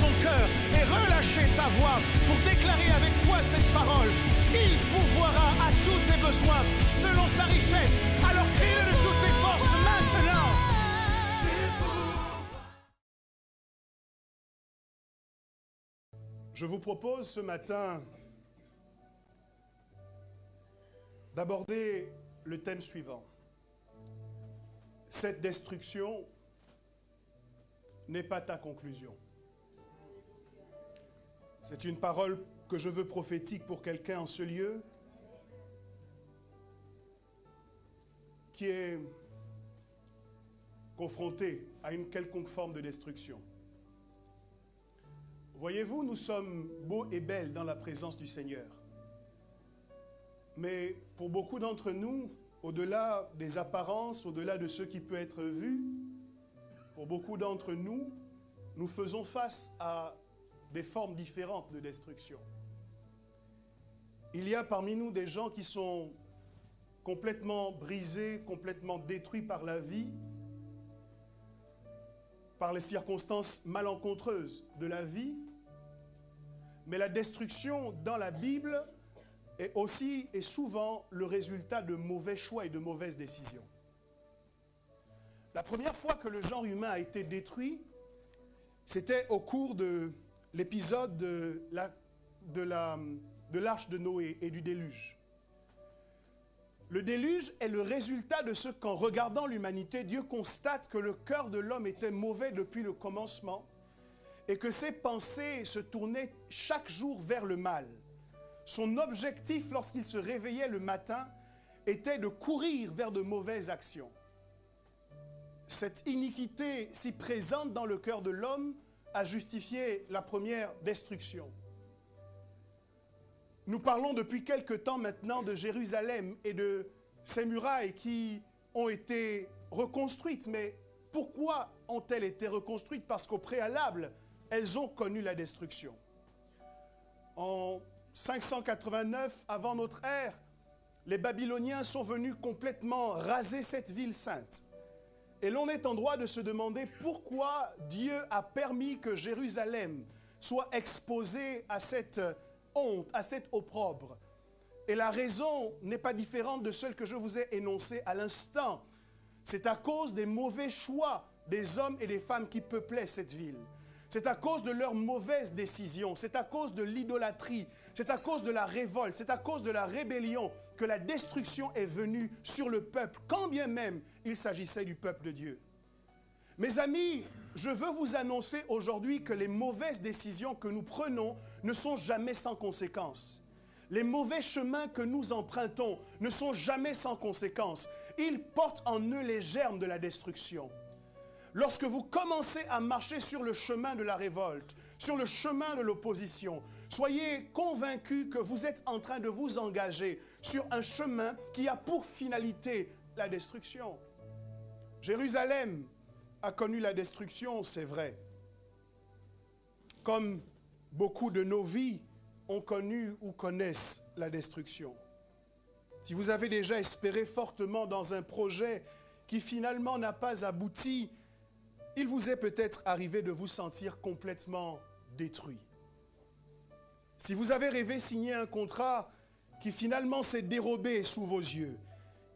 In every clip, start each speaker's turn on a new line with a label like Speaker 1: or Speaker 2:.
Speaker 1: ton cœur et relâcher ta voix pour déclarer avec foi cette parole. Il pourvoira à tous tes besoins selon sa richesse. Alors crie-le de toutes tes forces maintenant. Je vous propose ce matin d'aborder le thème suivant. Cette destruction n'est pas ta conclusion. C'est une parole que je veux prophétique pour quelqu'un en ce lieu qui est confronté à une quelconque forme de destruction. Voyez-vous, nous sommes beaux et belles dans la présence du Seigneur. Mais pour beaucoup d'entre nous, au-delà des apparences, au-delà de ce qui peut être vu, pour beaucoup d'entre nous, nous faisons face à des formes différentes de destruction. Il y a parmi nous des gens qui sont complètement brisés, complètement détruits par la vie, par les circonstances malencontreuses de la vie. Mais la destruction dans la Bible est aussi et souvent le résultat de mauvais choix et de mauvaises décisions. La première fois que le genre humain a été détruit, c'était au cours de l'épisode de l'arche de Noé et du déluge. Le déluge est le résultat de ce qu'en regardant l'humanité, Dieu constate que le cœur de l'homme était mauvais depuis le commencement et que ses pensées se tournaient chaque jour vers le mal. Son objectif lorsqu'il se réveillait le matin était de courir vers de mauvaises actions. Cette iniquité si présente dans le cœur de l'homme a justifié la première destruction. Nous parlons depuis quelque temps maintenant de Jérusalem et de ces murailles qui ont été reconstruites. Mais pourquoi ont-elles été reconstruites? Parce qu'au préalable, elles ont connu la destruction. En 589 avant notre ère, les Babyloniens sont venus complètement raser cette ville sainte. Et l'on est en droit de se demander pourquoi Dieu a permis que Jérusalem soit exposée à cette honte, à cet opprobre. Et la raison n'est pas différente de celle que je vous ai énoncée à l'instant. C'est à cause des mauvais choix des hommes et des femmes qui peuplaient cette ville. C'est à cause de leurs mauvaises décisions, c'est à cause de l'idolâtrie, c'est à cause de la révolte, c'est à cause de la rébellion que la destruction est venue sur le peuple, quand bien même il s'agissait du peuple de Dieu. Mes amis, je veux vous annoncer aujourd'hui que les mauvaises décisions que nous prenons ne sont jamais sans conséquences. Les mauvais chemins que nous empruntons ne sont jamais sans conséquences. Ils portent en eux les germes de la destruction. Lorsque vous commencez à marcher sur le chemin de la révolte, sur le chemin de l'opposition, soyez convaincus que vous êtes en train de vous engager sur un chemin qui a pour finalité la destruction. Jérusalem a connu la destruction, c'est vrai. Comme beaucoup de nos vies ont connu ou connaissent la destruction. Si vous avez déjà espéré fortement dans un projet qui finalement n'a pas abouti, il vous est peut-être arrivé de vous sentir complètement détruit. Si vous avez rêvé signer un contrat qui finalement s'est dérobé sous vos yeux,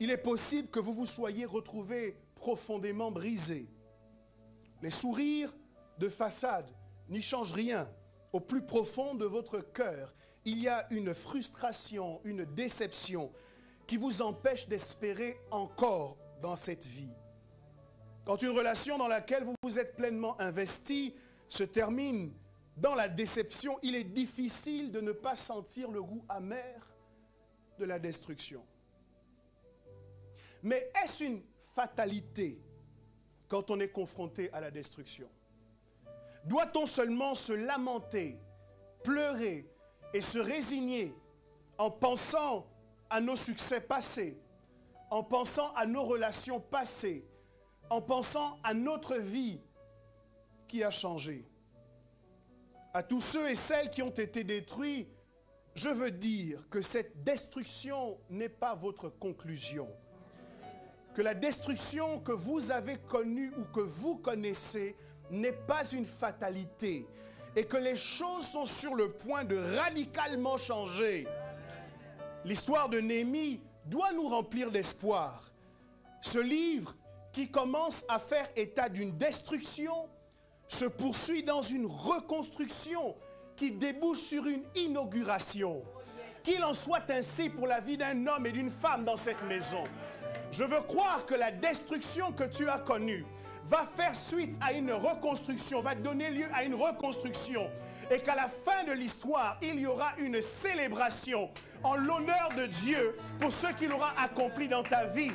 Speaker 1: il est possible que vous vous soyez retrouvé profondément brisé. Les sourires de façade n'y changent rien. Au plus profond de votre cœur, il y a une frustration, une déception qui vous empêche d'espérer encore dans cette vie. Quand une relation dans laquelle vous vous êtes pleinement investi se termine dans la déception, il est difficile de ne pas sentir le goût amer de la destruction. Mais est-ce une fatalité quand on est confronté à la destruction? Doit-on seulement se lamenter, pleurer et se résigner en pensant à nos succès passés, en pensant à nos relations passées, en pensant à notre vie qui a changé? À tous ceux et celles qui ont été détruits, je veux dire que cette destruction n'est pas votre conclusion. Que la destruction que vous avez connue ou que vous connaissez n'est pas une fatalité. et que les choses sont sur le point de radicalement changer. L'histoire de Néhémie doit nous remplir d'espoir. Ce livre qui commence à faire état d'une destruction se poursuit dans une reconstruction qui débouche sur une inauguration. Qu'il en soit ainsi pour la vie d'un homme et d'une femme dans cette maison. Je veux croire que la destruction que tu as connue va faire suite à une reconstruction, va donner lieu à une reconstruction. Et qu'à la fin de l'histoire, il y aura une célébration en l'honneur de Dieu pour ce qu'il aura accompli dans ta vie.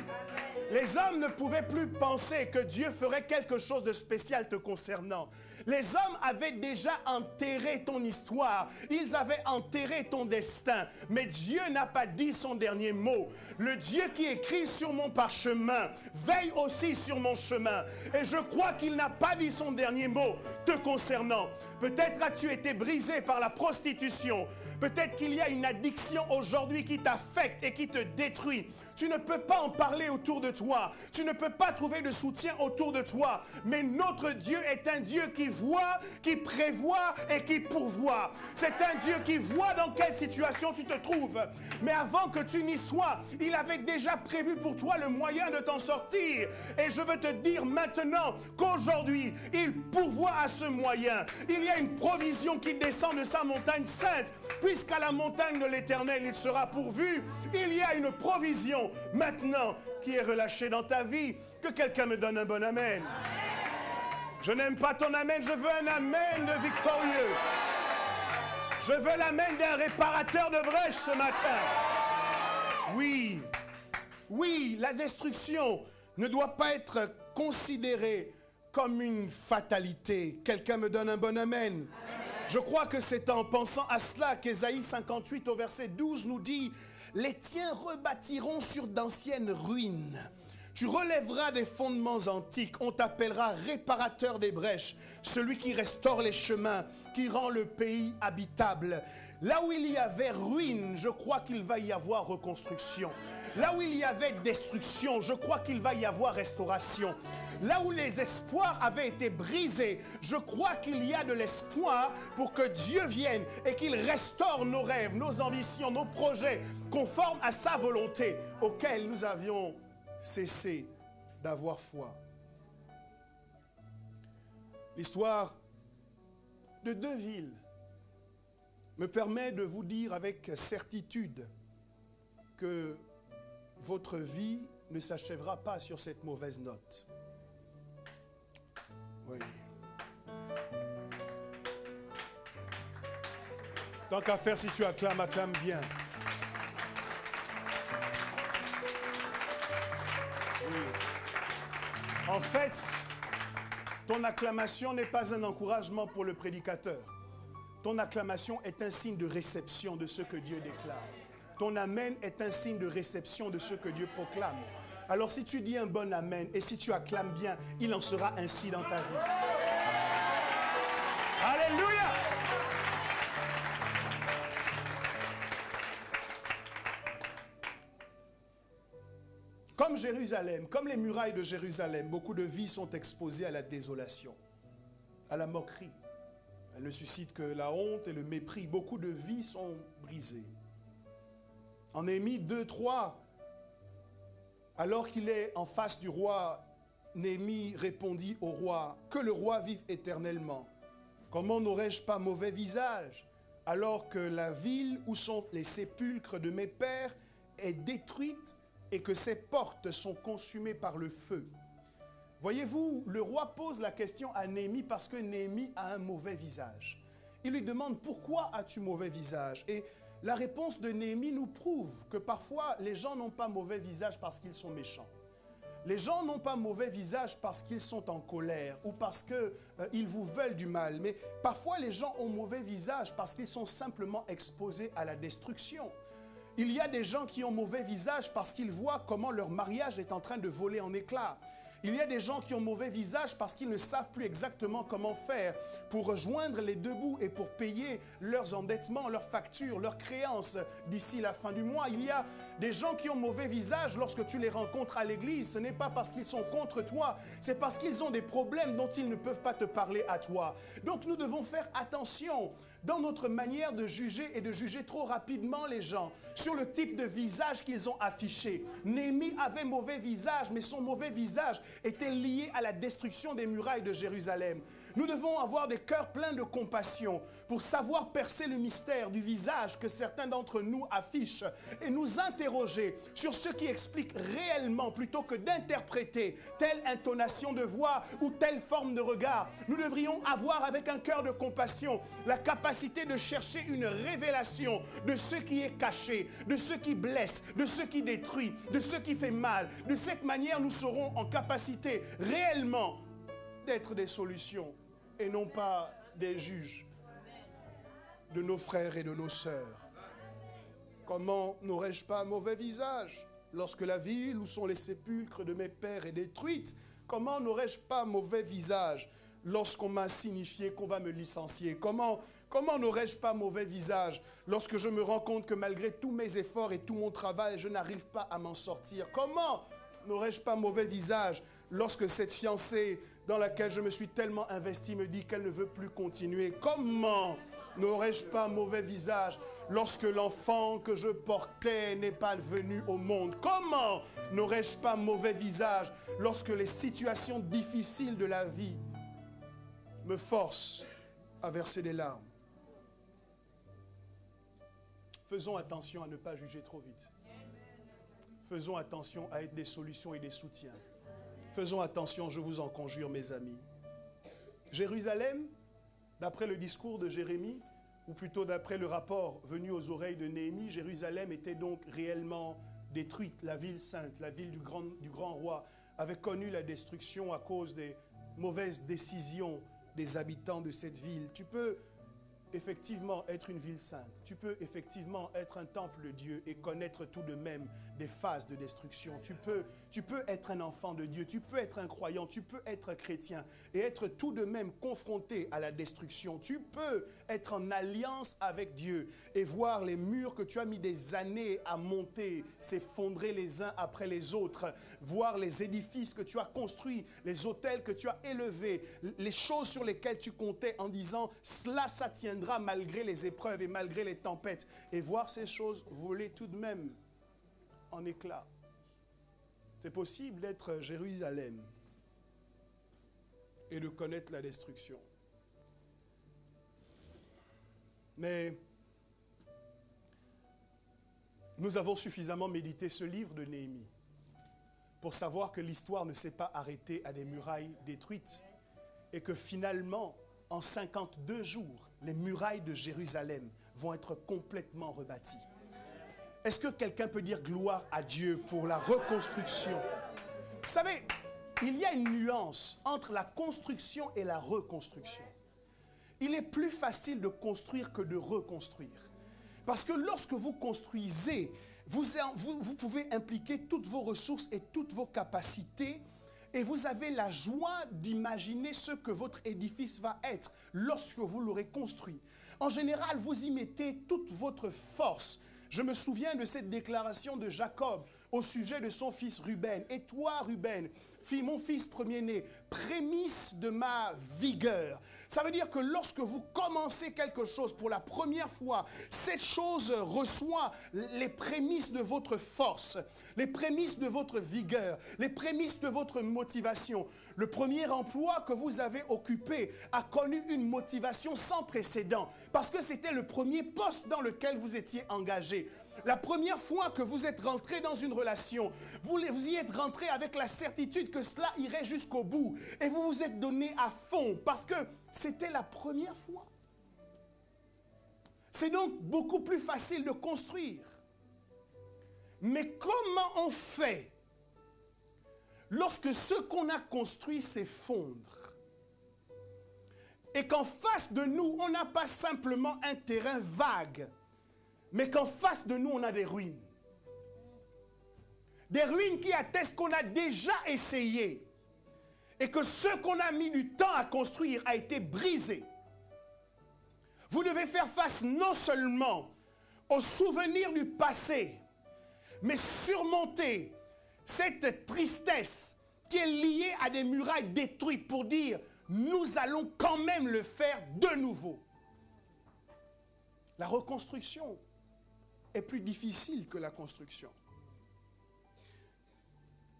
Speaker 1: Les hommes ne pouvaient plus penser que Dieu ferait quelque chose de spécial te concernant. Les hommes avaient déjà enterré ton histoire. Ils avaient enterré ton destin. Mais Dieu n'a pas dit son dernier mot. Le Dieu qui écrit sur mon parchemin veille aussi sur mon chemin. Et je crois qu'il n'a pas dit son dernier mot te concernant. Peut-être as-tu été brisé par la prostitution. Peut-être qu'il y a une addiction aujourd'hui qui t'affecte et qui te détruit. Tu ne peux pas en parler autour de toi. Tu ne peux pas trouver de soutien autour de toi. Mais notre Dieu est un Dieu qui voit, qui prévoit et qui pourvoit. C'est un Dieu qui voit dans quelle situation tu te trouves. Mais avant que tu n'y sois, il avait déjà prévu pour toi le moyen de t'en sortir. Et je veux te dire maintenant qu'aujourd'hui, il pourvoit à ce moyen. Il y a une provision qui descend de sa montagne sainte. Puisqu'à la montagne de l'Éternel, il sera pourvu. Il y a une provision maintenant qui est relâchée dans ta vie. Que quelqu'un me donne un bon amen. Je n'aime pas ton amen, je veux un amen de victorieux. Je veux l'amen d'un réparateur de brèche ce matin. Oui, oui, la destruction ne doit pas être considérée comme une fatalité. Quelqu'un me donne un bon amen. Je crois que c'est en pensant à cela qu'Ésaïe 58 au verset 12 nous dit « Les tiens rebâtiront sur d'anciennes ruines. Tu relèveras des fondements antiques. On t'appellera réparateur des brèches, celui qui restaure les chemins, qui rend le pays habitable. » Là où il y avait ruine, je crois qu'il va y avoir reconstruction. Là où il y avait destruction, je crois qu'il va y avoir restauration. Là où les espoirs avaient été brisés, je crois qu'il y a de l'espoir pour que Dieu vienne et qu'il restaure nos rêves, nos ambitions, nos projets, conformes à sa volonté, auxquels nous avions cessé d'avoir foi. L'histoire de deux villes me permet de vous dire avec certitude que votre vie ne s'achèvera pas sur cette mauvaise note. Oui. Tant qu'à faire, si tu acclames, acclame bien. Oui. En fait, ton acclamation n'est pas un encouragement pour le prédicateur. Ton acclamation est un signe de réception de ce que Dieu déclare. Ton amen est un signe de réception de ce que Dieu proclame. Alors si tu dis un bon amen et si tu acclames bien, il en sera ainsi dans ta vie. Alléluia! Comme Jérusalem, comme les murailles de Jérusalem, beaucoup de vies sont exposées à la désolation, à la moquerie. Elles ne suscitent que la honte et le mépris. Beaucoup de vies sont brisées. En Néhémie 2:3, alors qu'il est en face du roi, Néhémie répondit au roi, « Que le roi vive éternellement. Comment n'aurais-je pas mauvais visage, alors que la ville où sont les sépulcres de mes pères est détruite et que ses portes sont consumées par le feu. » Voyez-vous, le roi pose la question à Néhémie parce que Néhémie a un mauvais visage. Il lui demande « Pourquoi as-tu mauvais visage ?» Et la réponse de Néhémie nous prouve que parfois les gens n'ont pas mauvais visage parce qu'ils sont méchants. Les gens n'ont pas mauvais visage parce qu'ils sont en colère ou parce qu'ils vous veulent du mal. Mais parfois les gens ont mauvais visage parce qu'ils sont simplement exposés à la destruction. Il y a des gens qui ont mauvais visage parce qu'ils voient comment leur mariage est en train de voler en éclats. Il y a des gens qui ont mauvais visage parce qu'ils ne savent plus exactement comment faire pour rejoindre les deux bouts et pour payer leurs endettements, leurs factures, leurs créances d'ici la fin du mois. Il y a des gens qui ont mauvais visage lorsque tu les rencontres à l'église. Ce n'est pas parce qu'ils sont contre toi, c'est parce qu'ils ont des problèmes dont ils ne peuvent pas te parler à toi. Donc nous devons faire attention dans notre manière de juger et de juger trop rapidement les gens sur le type de visage qu'ils ont affiché. Néhémie avait mauvais visage, mais son mauvais visage était lié à la destruction des murailles de Jérusalem. Nous devons avoir des cœurs pleins de compassion pour savoir percer le mystère du visage que certains d'entre nous affichent et nous interroger sur ce qui explique réellement plutôt que d'interpréter telle intonation de voix ou telle forme de regard. Nous devrions avoir avec un cœur de compassion la capacité de chercher une révélation de ce qui est caché, de ce qui blesse, de ce qui détruit, de ce qui fait mal. De cette manière, nous serons en capacité réellement d'être des solutions et non pas des juges de nos frères et de nos sœurs. Comment n'aurais-je pas un mauvais visage lorsque la ville où sont les sépulcres de mes pères est détruite? Comment n'aurais-je pas un mauvais visage lorsqu'on m'a signifié qu'on va me licencier? Comment n'aurais-je pas mauvais visage lorsque je me rends compte que malgré tous mes efforts et tout mon travail, je n'arrive pas à m'en sortir? Comment n'aurais-je pas mauvais visage lorsque cette fiancée dans laquelle je me suis tellement investi me dit qu'elle ne veut plus continuer? Comment n'aurais-je pas mauvais visage lorsque l'enfant que je portais n'est pas venu au monde? Comment n'aurais-je pas mauvais visage lorsque les situations difficiles de la vie me forcent à verser des larmes? Faisons attention à ne pas juger trop vite. Faisons attention à être des solutions et des soutiens. Faisons attention, je vous en conjure, mes amis. Jérusalem, d'après le discours de Jérémie, ou plutôt d'après le rapport venu aux oreilles de Néhémie, Jérusalem était donc réellement détruite. La ville sainte, la ville du grand roi, avait connu la destruction à cause des mauvaises décisions des habitants de cette ville. Tu peux effectivement être une ville sainte. Tu peux effectivement être un temple de Dieu et connaître tout de même des phases de destruction. Tu peux être un enfant de Dieu, tu peux être un croyant, tu peux être chrétien et être tout de même confronté à la destruction. Tu peux être en alliance avec Dieu et voir les murs que tu as mis des années à monter s'effondrer les uns après les autres, voir les édifices que tu as construits, les autels que tu as élevés, les choses sur lesquelles tu comptais en disant « cela, ça tiendra malgré les épreuves et malgré les tempêtes » et voir ces choses voler tout de même en éclats. C'est possible d'être Jérusalem et de connaître la destruction. Mais nous avons suffisamment médité ce livre de Néhémie pour savoir que l'histoire ne s'est pas arrêtée à des murailles détruites et que finalement, en 52 jours, les murailles de Jérusalem vont être complètement rebâties. Est-ce que quelqu'un peut dire gloire à Dieu pour la reconstruction? Vous savez, il y a une nuance entre la construction et la reconstruction. Il est plus facile de construire que de reconstruire. Parce que lorsque vous construisez, vous pouvez impliquer toutes vos ressources et toutes vos capacités et vous avez la joie d'imaginer ce que votre édifice va être lorsque vous l'aurez construit. En général, vous y mettez toute votre force. Je me souviens de cette déclaration de Jacob au sujet de son fils Ruben. « Et toi, Ruben, mon fils premier-né, prémisse de ma vigueur. » Ça veut dire que lorsque vous commencez quelque chose pour la première fois, cette chose reçoit les prémices de votre force, les prémices de votre vigueur, les prémices de votre motivation. Le premier emploi que vous avez occupé a connu une motivation sans précédent parce que c'était le premier poste dans lequel vous étiez engagé. La première fois que vous êtes rentré dans une relation, vous y êtes rentré avec la certitude que cela irait jusqu'au bout et vous vous êtes donné à fond parce que c'était la première fois. C'est donc beaucoup plus facile de construire. Mais comment on fait lorsque ce qu'on a construit s'effondre et qu'en face de nous, on n'a pas simplement un terrain vague, mais qu'en face de nous, on a des ruines. Des ruines qui attestent qu'on a déjà essayé et que ce qu'on a mis du temps à construire a été brisé, vous devez faire face non seulement aux souvenirs du passé, mais surmonter cette tristesse qui est liée à des murailles détruites pour dire « nous allons quand même le faire de nouveau ». La reconstruction est plus difficile que la construction.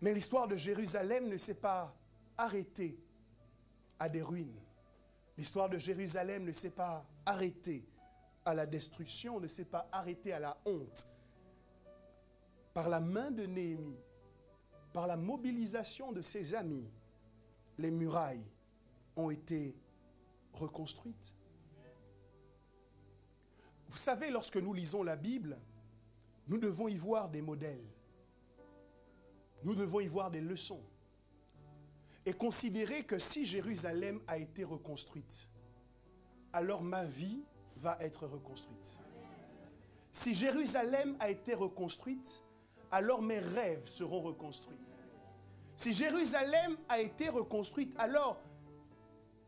Speaker 1: Mais l'histoire de Jérusalem ne s'est pas arrêtée à des ruines. L'histoire de Jérusalem ne s'est pas arrêtée à la destruction, ne s'est pas arrêtée à la honte. Par la main de Néhémie, par la mobilisation de ses amis, les murailles ont été reconstruites. Vous savez, lorsque nous lisons la Bible, nous devons y voir des modèles. Nous devons y voir des leçons. Et considérer que si Jérusalem a été reconstruite, alors ma vie va être reconstruite. Si Jérusalem a été reconstruite, alors mes rêves seront reconstruits. Si Jérusalem a été reconstruite, alors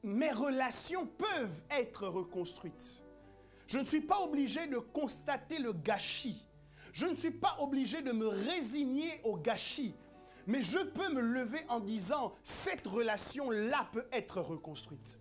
Speaker 1: mes relations peuvent être reconstruites. Je ne suis pas obligé de constater le gâchis. Je ne suis pas obligé de me résigner au gâchis. Mais je peux me lever en disant, cette relation-là peut être reconstruite.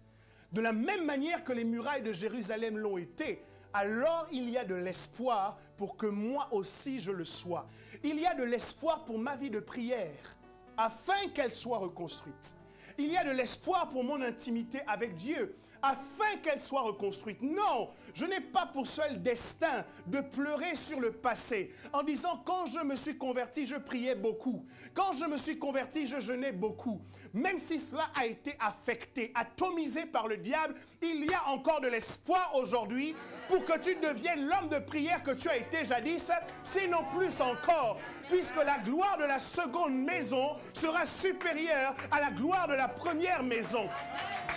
Speaker 1: De la même manière que les murailles de Jérusalem l'ont été, alors il y a de l'espoir pour que moi aussi je le sois. Il y a de l'espoir pour ma vie de prière, afin qu'elle soit reconstruite. Il y a de l'espoir pour mon intimité avec Dieu, afin qu'elle soit reconstruite. Non, je n'ai pas pour seul destin de pleurer sur le passé en disant quand je me suis converti, je priais beaucoup. Quand je me suis converti, je jeûnais beaucoup. Même si cela a été affecté, atomisé par le diable, il y a encore de l'espoir aujourd'hui pour que tu deviennes l'homme de prière que tu as été jadis, sinon plus encore, puisque la gloire de la seconde maison sera supérieure à la gloire de la première maison.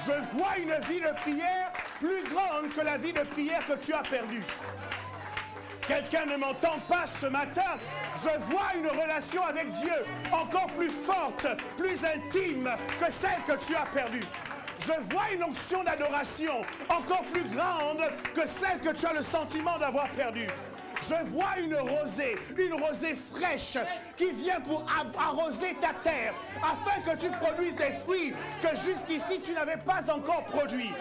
Speaker 1: Je vois une vie de prière plus grande que la vie de prière que tu as perdue. Quelqu'un ne m'entend pas ce matin. Je vois une relation avec Dieu encore plus forte, plus intime que celle que tu as perdue. Je vois une onction d'adoration encore plus grande que celle que tu as le sentiment d'avoir perdue. Je vois une rosée fraîche qui vient pour arroser ta terre afin que tu produises des fruits que jusqu'ici tu n'avais pas encore produits.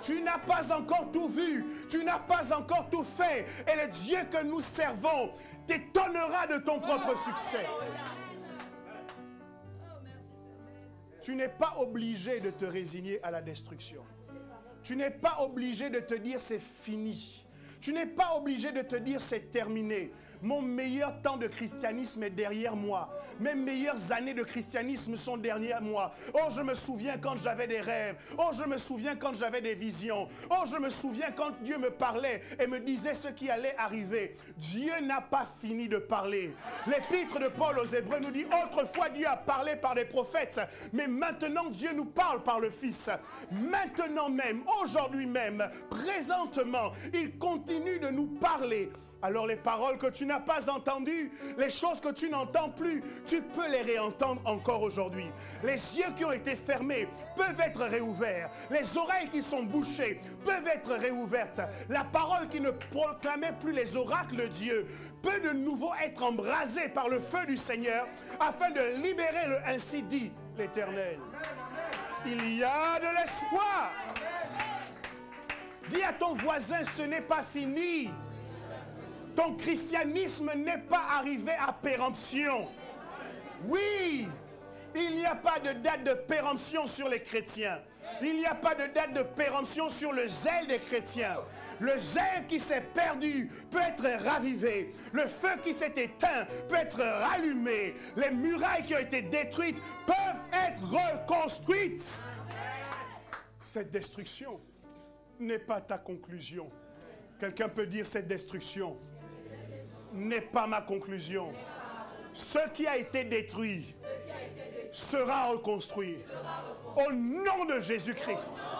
Speaker 1: Tu n'as pas encore tout vu, tu n'as pas encore tout fait. Et le Dieu que nous servons t'étonnera de ton propre succès. Tu n'es pas obligé de te résigner à la destruction. Tu n'es pas obligé de te dire c'est fini. Tu n'es pas obligé de te dire c'est terminé. Mon meilleur temps de christianisme est derrière moi. Mes meilleures années de christianisme sont derrière moi. Oh, je me souviens quand j'avais des rêves. Oh, je me souviens quand j'avais des visions. Oh, je me souviens quand Dieu me parlait et me disait ce qui allait arriver. Dieu n'a pas fini de parler. L'épître de Paul aux Hébreux nous dit, autrefois Dieu a parlé par des prophètes, mais maintenant Dieu nous parle par le Fils. Maintenant même, aujourd'hui même, présentement, il continue de nous parler. Alors les paroles que tu n'as pas entendues, les choses que tu n'entends plus, tu peux les réentendre encore aujourd'hui. Les yeux qui ont été fermés peuvent être réouverts. Les oreilles qui sont bouchées peuvent être réouvertes. La parole qui ne proclamait plus les oracles de Dieu peut de nouveau être embrasée par le feu du Seigneur afin de libérer le ainsi dit l'Éternel. Il y a de l'espoir. Dis à ton voisin, ce n'est pas fini. Ton christianisme n'est pas arrivé à péremption. Oui, il n'y a pas de date de péremption sur les chrétiens. Il n'y a pas de date de péremption sur le zèle des chrétiens. Le zèle qui s'est perdu peut être ravivé. Le feu qui s'est éteint peut être rallumé. Les murailles qui ont été détruites peuvent être reconstruites. Cette destruction n'est pas ta conclusion. Quelqu'un peut dire cette destruction n'est pas ma conclusion. Ce qui a été détruit sera reconstruit au nom de Jésus-Christ.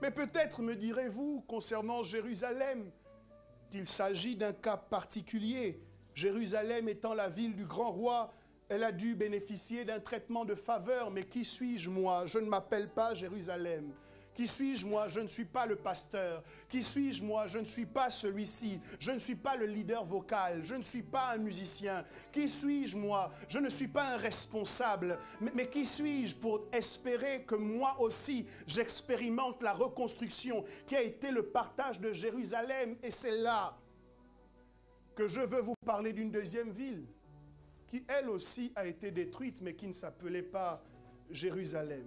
Speaker 1: Mais peut-être me direz-vous concernant Jérusalem qu'il s'agit d'un cas particulier. Jérusalem étant la ville du grand roi Elle a dû bénéficier d'un traitement de faveur, mais qui suis-je moi? Je ne m'appelle pas Jérusalem. Qui suis-je moi? Je ne suis pas le pasteur. Qui suis-je moi? Je ne suis pas celui-ci. Je ne suis pas le leader vocal. Je ne suis pas un musicien. Qui suis-je moi? Je ne suis pas un responsable. Mais qui suis-je pour espérer que moi aussi j'expérimente la reconstruction qui a été le partage de Jérusalem? Et c'est là que je veux vous parler d'une deuxième ville qui elle aussi a été détruite mais qui ne s'appelait pas Jérusalem.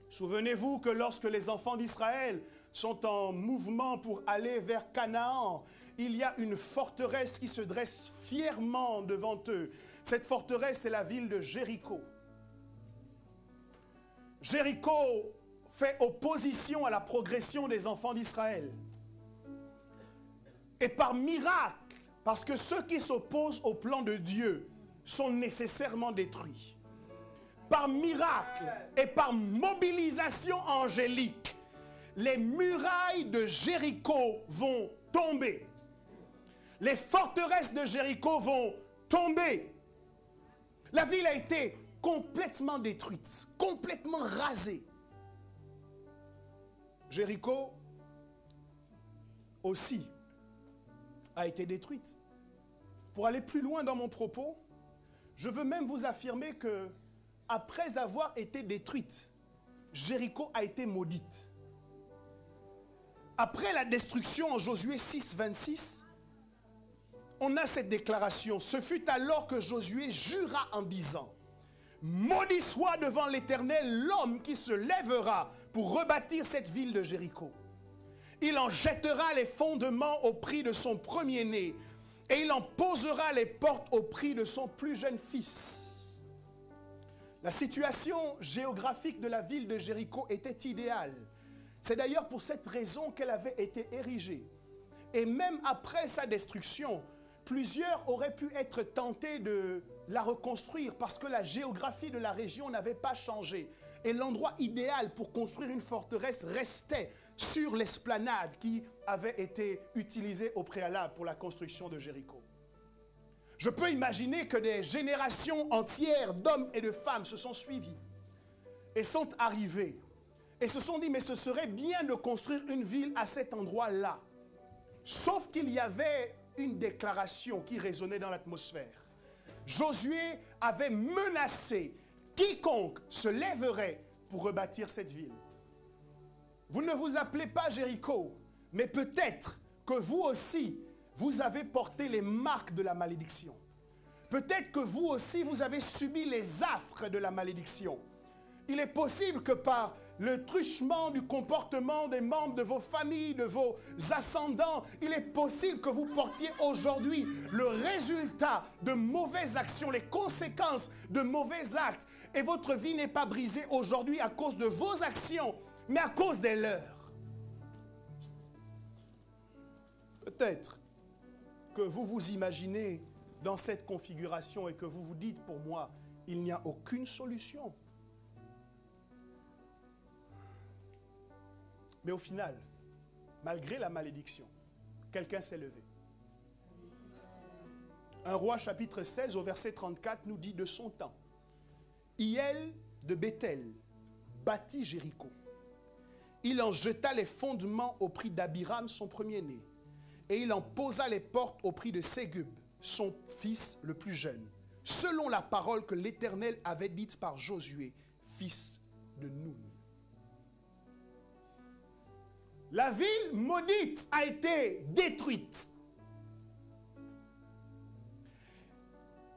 Speaker 1: Souvenez-vous que lorsque les enfants d'Israël sont en mouvement pour aller vers Canaan, il y a une forteresse qui se dresse fièrement devant eux. Cette forteresse est la ville de Jéricho. Jéricho fait opposition à la progression des enfants d'Israël. Et par miracle, parce que ceux qui s'opposent au plan de Dieu sont nécessairement détruits. Par miracle et par mobilisation angélique, les murailles de Jéricho vont tomber. Les forteresses de Jéricho vont tomber. La ville a été complètement détruite, complètement rasée. Jéricho aussi a été détruite. Pour aller plus loin dans mon propos, je veux même vous affirmer que après avoir été détruite, Jéricho a été maudite. Après la destruction en Josué 6, 26, on a cette déclaration. Ce fut alors que Josué jura en disant: maudit soit devant l'Éternel l'homme qui se lèvera pour rebâtir cette ville de Jéricho. Il en jettera les fondements au prix de son premier-né et il en posera les portes au prix de son plus jeune fils. La situation géographique de la ville de Jéricho était idéale. C'est d'ailleurs pour cette raison qu'elle avait été érigée. Et même après sa destruction, plusieurs auraient pu être tentés de la reconstruire parce que la géographie de la région n'avait pas changé. Et l'endroit idéal pour construire une forteresse restait sur l'esplanade qui avait été utilisée au préalable pour la construction de Jéricho. Je peux imaginer que des générations entières d'hommes et de femmes se sont suivis et sont arrivés et se sont dit, mais ce serait bien de construire une ville à cet endroit-là. Sauf qu'il y avait une déclaration qui résonnait dans l'atmosphère. Josué avait menacé quiconque se lèverait pour rebâtir cette ville. Vous ne vous appelez pas Jéricho, mais peut-être que vous aussi, vous avez porté les marques de la malédiction. Peut-être que vous aussi, vous avez subi les affres de la malédiction. Il est possible que par le truchement du comportement des membres de vos familles, de vos ascendants, il est possible que vous portiez aujourd'hui le résultat de mauvaises actions, les conséquences de mauvais actes. Et votre vie n'est pas brisée aujourd'hui à cause de vos actions, mais à cause des leurs. Peut-être que vous vous imaginez dans cette configuration et que vous vous dites, pour moi, il n'y a aucune solution. Mais au final, malgré la malédiction, quelqu'un s'est levé. 1 Roi chapitre 16 au verset 34 nous dit de son temps. Hiel de Béthel bâtit Jéricho. Il en jeta les fondements au prix d'Abiram, son premier-né. Et il en posa les portes au prix de Ségub, son fils le plus jeune, selon la parole que l'Éternel avait dite par Josué, fils de Nun. La ville maudite a été détruite.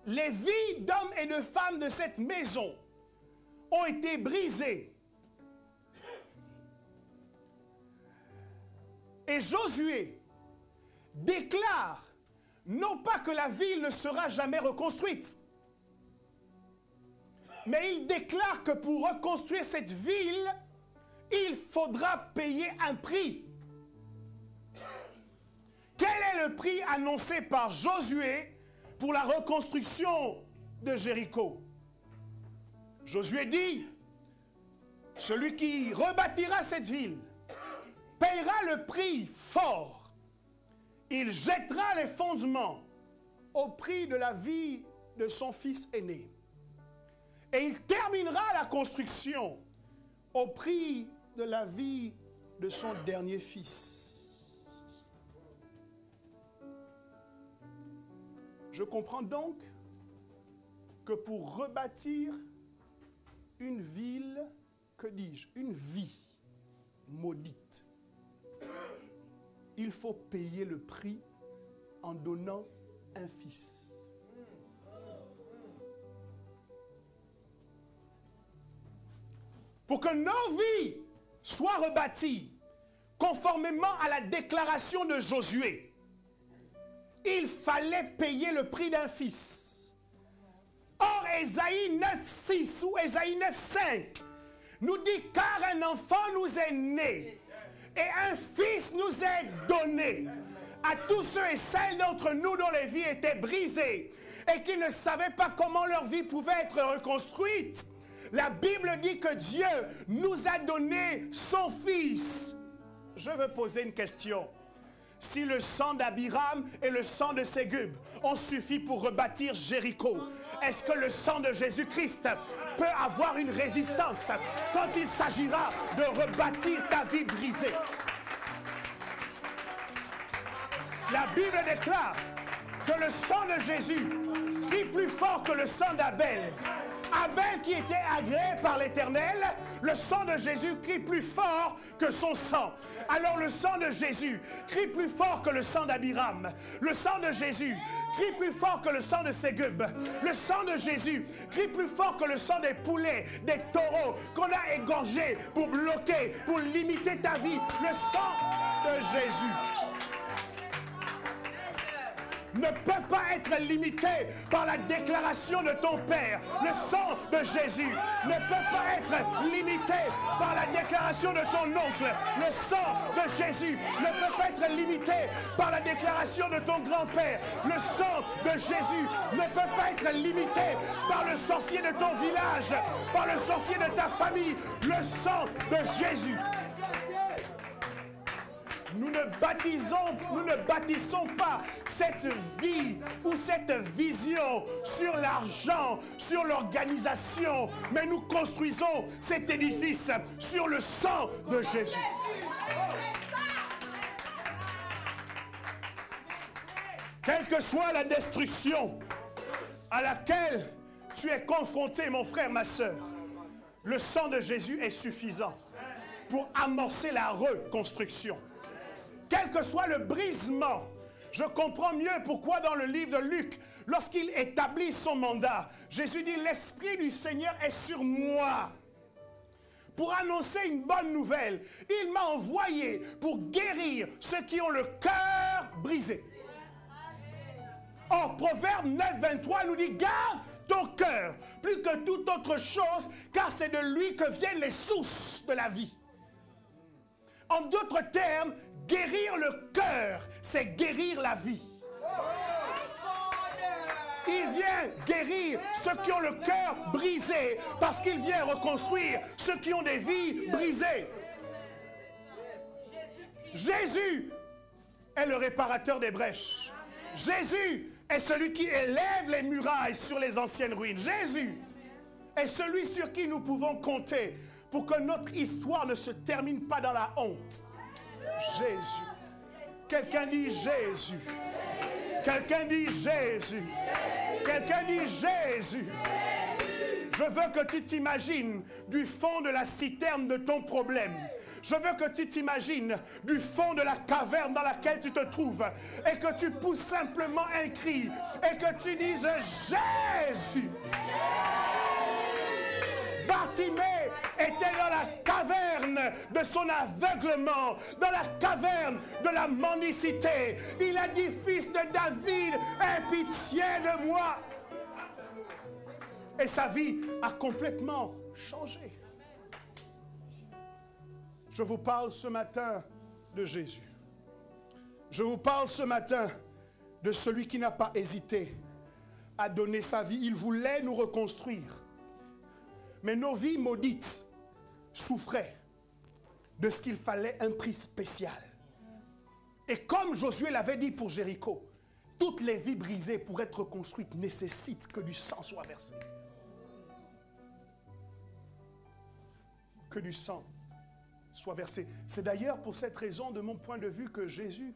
Speaker 1: Les vies d'hommes et de femmes de cette maison ont été brisées. Et Josué déclare non pas que la ville ne sera jamais reconstruite, mais il déclare que pour reconstruire cette ville, il faudra payer un prix. Quel est le prix annoncé par Josué pour la reconstruction de Jéricho? Josué dit, celui qui rebâtira cette ville payera le prix fort. Il jettera les fondements au prix de la vie de son fils aîné. Et il terminera la construction au prix de la vie de son dernier fils. Je comprends donc que pour rebâtir une ville, que dis-je, une vie maudite, il faut payer le prix en donnant un fils. Pour que nos vies soient rebâties conformément à la déclaration de Josué, il fallait payer le prix d'un fils. Or, Ésaïe 9,6 ou Ésaïe 9,5 nous dit « Car un enfant nous est né et un fils nous est donné à tous ceux et celles d'entre nous dont les vies étaient brisées et qui ne savaient pas comment leur vie pouvait être reconstruite. » La Bible dit que Dieu nous a donné son fils. Je veux poser une question. Si le sang d'Abiram et le sang de Ségub ont suffi pour rebâtir Jéricho, est-ce que le sang de Jésus-Christ peut avoir une résistance quand il s'agira de rebâtir ta vie brisée? La Bible déclare que le sang de Jésus crie plus fort que le sang d'Abel. Abel qui était agréé par l'Éternel, le sang de Jésus crie plus fort que son sang. Alors le sang de Jésus crie plus fort que le sang d'Abiram. Le sang de Jésus crie plus fort que le sang de Ségub. Le sang de Jésus crie plus fort que le sang des poulets, des taureaux qu'on a égorgés pour bloquer, pour limiter ta vie. Le sang de Jésus ne peut pas être limité par la déclaration de ton Père. Le sang de Jésus ne peut pas être limité par la déclaration de ton oncle. Le sang de Jésus ne peut pas être limité par la déclaration de ton grand-père. Le sang de Jésus ne peut pas être limité par le sorcier de ton village, par le sorcier de ta famille. Le sang de Jésus. Nous ne bâtissons pas cette vie ou cette vision sur l'argent, sur l'organisation, mais nous construisons cet édifice sur le sang de Jésus. Quelle que soit la destruction à laquelle tu es confronté, mon frère, ma soeur, le sang de Jésus est suffisant pour amorcer la reconstruction. Quel que soit le brisement, je comprends mieux pourquoi dans le livre de Luc, lorsqu'il établit son mandat, Jésus dit « L'Esprit du Seigneur est sur moi » pour annoncer une bonne nouvelle. Il m'a envoyé pour guérir ceux qui ont le cœur brisé. Or, Proverbe 9, 23 nous dit « Garde ton cœur plus que toute autre chose, car c'est de lui que viennent les sources de la vie. » En d'autres termes, guérir le cœur, c'est guérir la vie. Il vient guérir ceux qui ont le cœur brisé parce qu'il vient reconstruire ceux qui ont des vies brisées. Jésus est le réparateur des brèches. Jésus est celui qui élève les murailles sur les anciennes ruines. Jésus est celui sur qui nous pouvons compter pour que notre histoire ne se termine pas dans la honte. Jésus. Quelqu'un dit Jésus. Quelqu'un dit Jésus. Quelqu'un dit Jésus. Je veux que tu t'imagines du fond de la citerne de ton problème. Je veux que tu t'imagines du fond de la caverne dans laquelle tu te trouves et que tu pousses simplement un cri et que tu dises Jésus. Bartimée était dans la caverne de son aveuglement, dans la caverne de la mendicité. Il a dit, fils de David, aie pitié de moi. Et sa vie a complètement changé. Je vous parle ce matin de Jésus. Je vous parle ce matin de celui qui n'a pas hésité à donner sa vie. Il voulait nous reconstruire. Mais nos vies maudites souffraient de ce qu'il fallait un prix spécial. Et comme Josué l'avait dit pour Jéricho, Toutes les vies brisées pour être reconstruites nécessitent que du sang soit versé. Que du sang soit versé. C'est d'ailleurs pour cette raison, de mon point de vue, que Jésus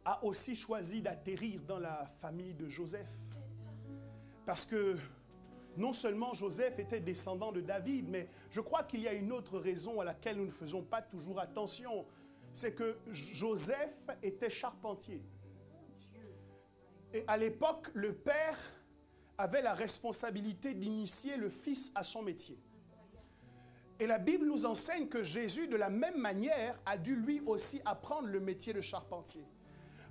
Speaker 1: a aussi choisi d'atterrir dans la famille de Joseph. Parce que non seulement Joseph était descendant de David, mais je crois qu'il y a une autre raison à laquelle nous ne faisons pas toujours attention. C'est que Joseph était charpentier. Et à l'époque, le père avait la responsabilité d'initier le fils à son métier. Et la Bible nous enseigne que Jésus, de la même manière, a dû lui aussi apprendre le métier de charpentier.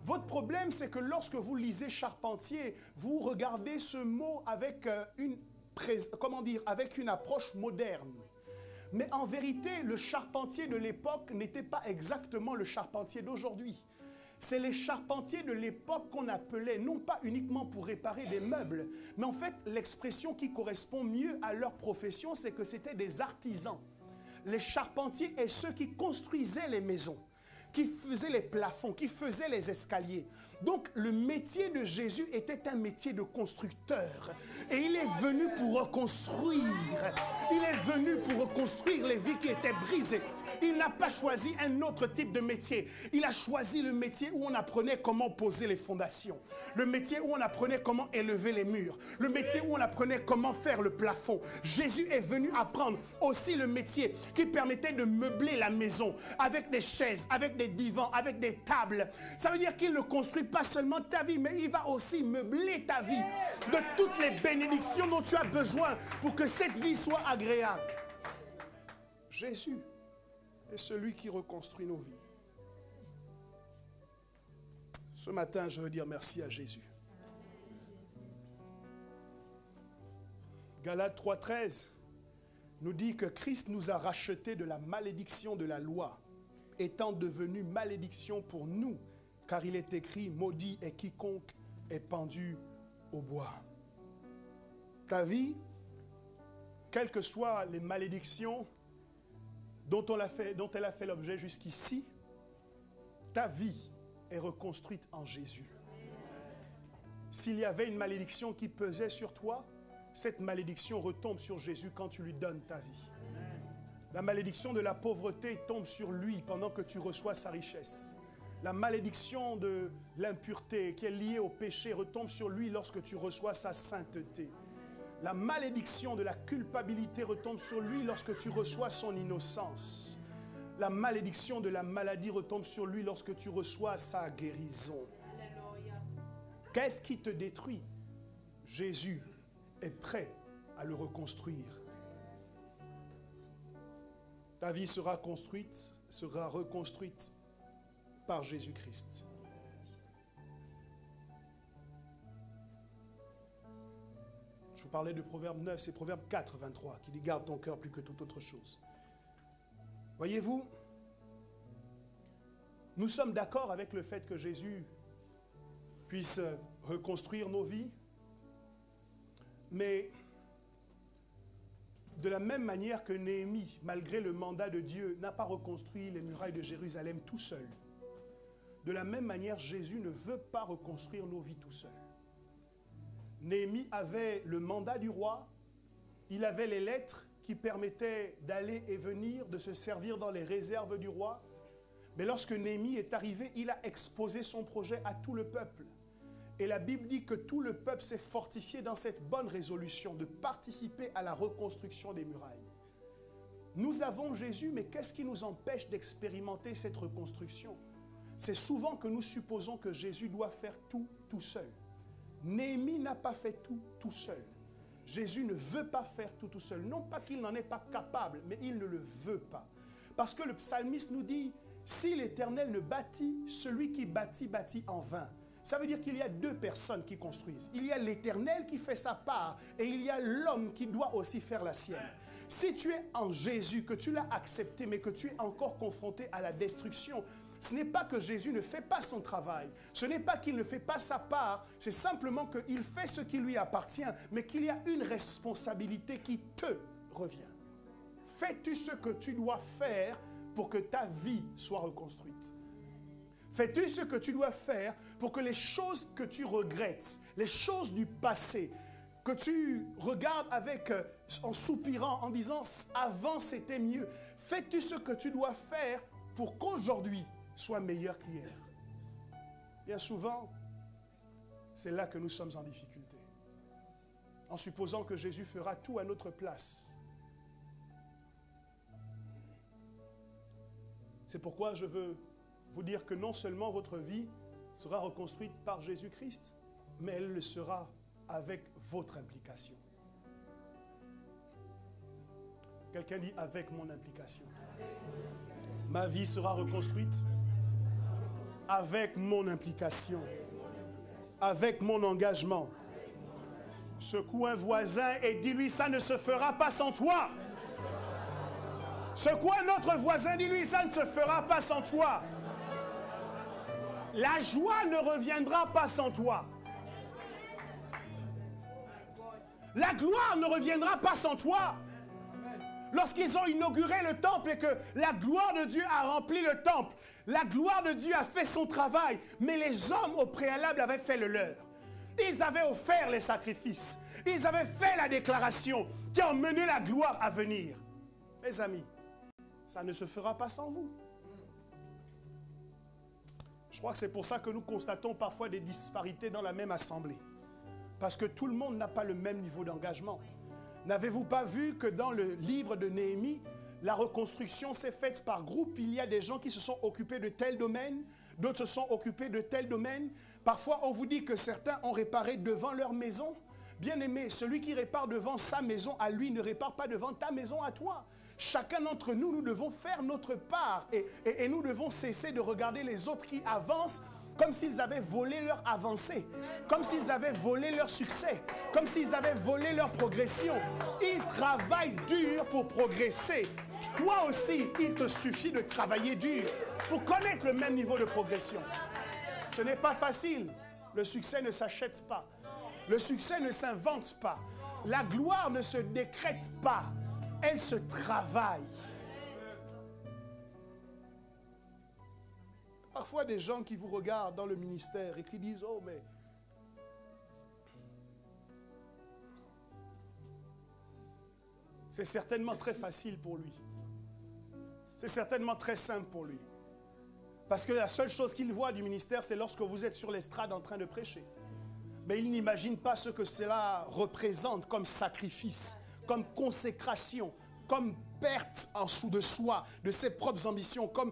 Speaker 1: Votre problème, c'est que lorsque vous lisez charpentier, vous regardez ce mot avec avec une approche moderne. Mais en vérité, le charpentier de l'époque n'était pas exactement le charpentier d'aujourd'hui. C'est les charpentiers de l'époque qu'on appelait, non pas uniquement pour réparer des meubles, mais en fait, l'expression qui correspond mieux à leur profession, c'est que c'était des artisans. Les charpentiers et ceux qui construisaient les maisons, qui faisaient les plafonds, qui faisaient les escaliers. Donc, le métier de Jésus était un métier de constructeur. Et il est venu pour reconstruire. Il est venu pour reconstruire les vies qui étaient brisées. Il n'a pas choisi un autre type de métier. Il a choisi le métier où on apprenait comment poser les fondations. Le métier où on apprenait comment élever les murs. Le métier où on apprenait comment faire le plafond. Jésus est venu apprendre aussi le métier qui permettait de meubler la maison avec des chaises, avec des divans, avec des tables. Ça veut dire qu'il ne construit pas seulement ta vie, mais il va aussi meubler ta vie de toutes les bénédictions dont tu as besoin pour que cette vie soit agréable. Jésus est celui qui reconstruit nos vies. Ce matin, je veux dire merci à Jésus. Galates 3,13 nous dit que Christ nous a rachetés de la malédiction de la loi, étant devenu malédiction pour nous, car il est écrit, maudit est quiconque est pendu au bois. Ta vie, quelles que soient les malédictions dont elle a fait l'objet jusqu'ici, ta vie est reconstruite en Jésus. S'il y avait une malédiction qui pesait sur toi, cette malédiction retombe sur Jésus quand tu lui donnes ta vie. La malédiction de la pauvreté tombe sur lui pendant que tu reçois sa richesse. La malédiction de l'impureté qui est liée au péché retombe sur lui lorsque tu reçois sa sainteté. La malédiction de la culpabilité retombe sur lui lorsque tu reçois son innocence. La malédiction de la maladie retombe sur lui lorsque tu reçois sa guérison. Qu'est-ce qui te détruit? Jésus est prêt à le reconstruire. Ta vie sera reconstruite par Jésus-Christ. Je vous parlais de Proverbe 9, c'est Proverbe 4, 23, qui dit « Garde ton cœur plus que toute autre chose ». Voyez-vous, nous sommes d'accord avec le fait que Jésus puisse reconstruire nos vies, mais de la même manière que Néhémie, malgré le mandat de Dieu, n'a pas reconstruit les murailles de Jérusalem tout seul, de la même manière, Jésus ne veut pas reconstruire nos vies tout seul. Néhémie avait le mandat du roi, il avait les lettres qui permettaient d'aller et venir, de se servir dans les réserves du roi. Mais lorsque Néhémie est arrivé, il a exposé son projet à tout le peuple. Et la Bible dit que tout le peuple s'est fortifié dans cette bonne résolution de participer à la reconstruction des murailles. Nous avons Jésus, mais qu'est-ce qui nous empêche d'expérimenter cette reconstruction? C'est souvent que nous supposons que Jésus doit faire tout seul. Néhémie n'a pas fait tout seul. Jésus ne veut pas faire tout seul. Non pas qu'il n'en est pas capable, mais il ne le veut pas. Parce que le psalmiste nous dit, si l'Éternel ne bâtit, celui qui bâtit, bâtit en vain. Ça veut dire qu'il y a deux personnes qui construisent. Il y a l'Éternel qui fait sa part et il y a l'homme qui doit aussi faire la sienne. Si tu es en Jésus, que tu l'as accepté, mais que tu es encore confronté à la destruction, ce n'est pas que Jésus ne fait pas son travail. Ce n'est pas qu'il ne fait pas sa part. C'est simplement qu'il fait ce qui lui appartient, mais qu'il y a une responsabilité qui te revient. Fais-tu ce que tu dois faire pour que ta vie soit reconstruite? Fais-tu ce que tu dois faire pour que les choses que tu regrettes, les choses du passé, que tu regardes avec, en soupirant, en disant « avant c'était mieux », fais-tu ce que tu dois faire pour qu'aujourd'hui soit meilleur qu'hier? Bien souvent, c'est là que nous sommes en difficulté. En supposant que Jésus fera tout à notre place. C'est pourquoi je veux vous dire que non seulement votre vie sera reconstruite par Jésus-Christ, mais elle le sera avec votre implication. Quelqu'un dit avec mon implication. Ma vie sera reconstruite avec mon implication, avec mon engagement. Secoue un voisin et dis-lui, ça ne se fera pas sans toi. Secoue un autre voisin, dis-lui, ça ne se fera pas sans toi. La joie ne reviendra pas sans toi. La gloire ne reviendra pas sans toi. Lorsqu'ils ont inauguré le temple et que la gloire de Dieu a rempli le temple, la gloire de Dieu a fait son travail, mais les hommes au préalable avaient fait le leur. Ils avaient offert les sacrifices. Ils avaient fait la déclaration qui a emmené la gloire à venir. Mes amis, ça ne se fera pas sans vous. Je crois que c'est pour ça que nous constatons parfois des disparités dans la même assemblée. Parce que tout le monde n'a pas le même niveau d'engagement. N'avez-vous pas vu que dans le livre de Néhémie, la reconstruction s'est faite par groupe? Il y a des gens qui se sont occupés de tel domaine, d'autres se sont occupés de tel domaine. Parfois, on vous dit que certains ont réparé devant leur maison. Bien-aimé, celui qui répare devant sa maison à lui ne répare pas devant ta maison à toi. Chacun d'entre nous, nous devons faire notre part et nous devons cesser de regarder les autres qui avancent comme s'ils avaient volé leur avancée, comme s'ils avaient volé leur succès, comme s'ils avaient volé leur progression. Ils travaillent dur pour progresser. Toi aussi, il te suffit de travailler dur pour connaître le même niveau de progression. Ce n'est pas facile. Le succès ne s'achète pas. Le succès ne s'invente pas. La gloire ne se décrète pas. Elle se travaille. Parfois, des gens qui vous regardent dans le ministère et qui disent « Oh, mais c'est certainement très facile pour lui. C'est certainement très simple pour lui. » Parce que la seule chose qu'il voit du ministère, c'est lorsque vous êtes sur l'estrade en train de prêcher. Mais il n'imagine pas ce que cela représente comme sacrifice, comme consécration, comme perte en dessous de soi, de ses propres ambitions, comme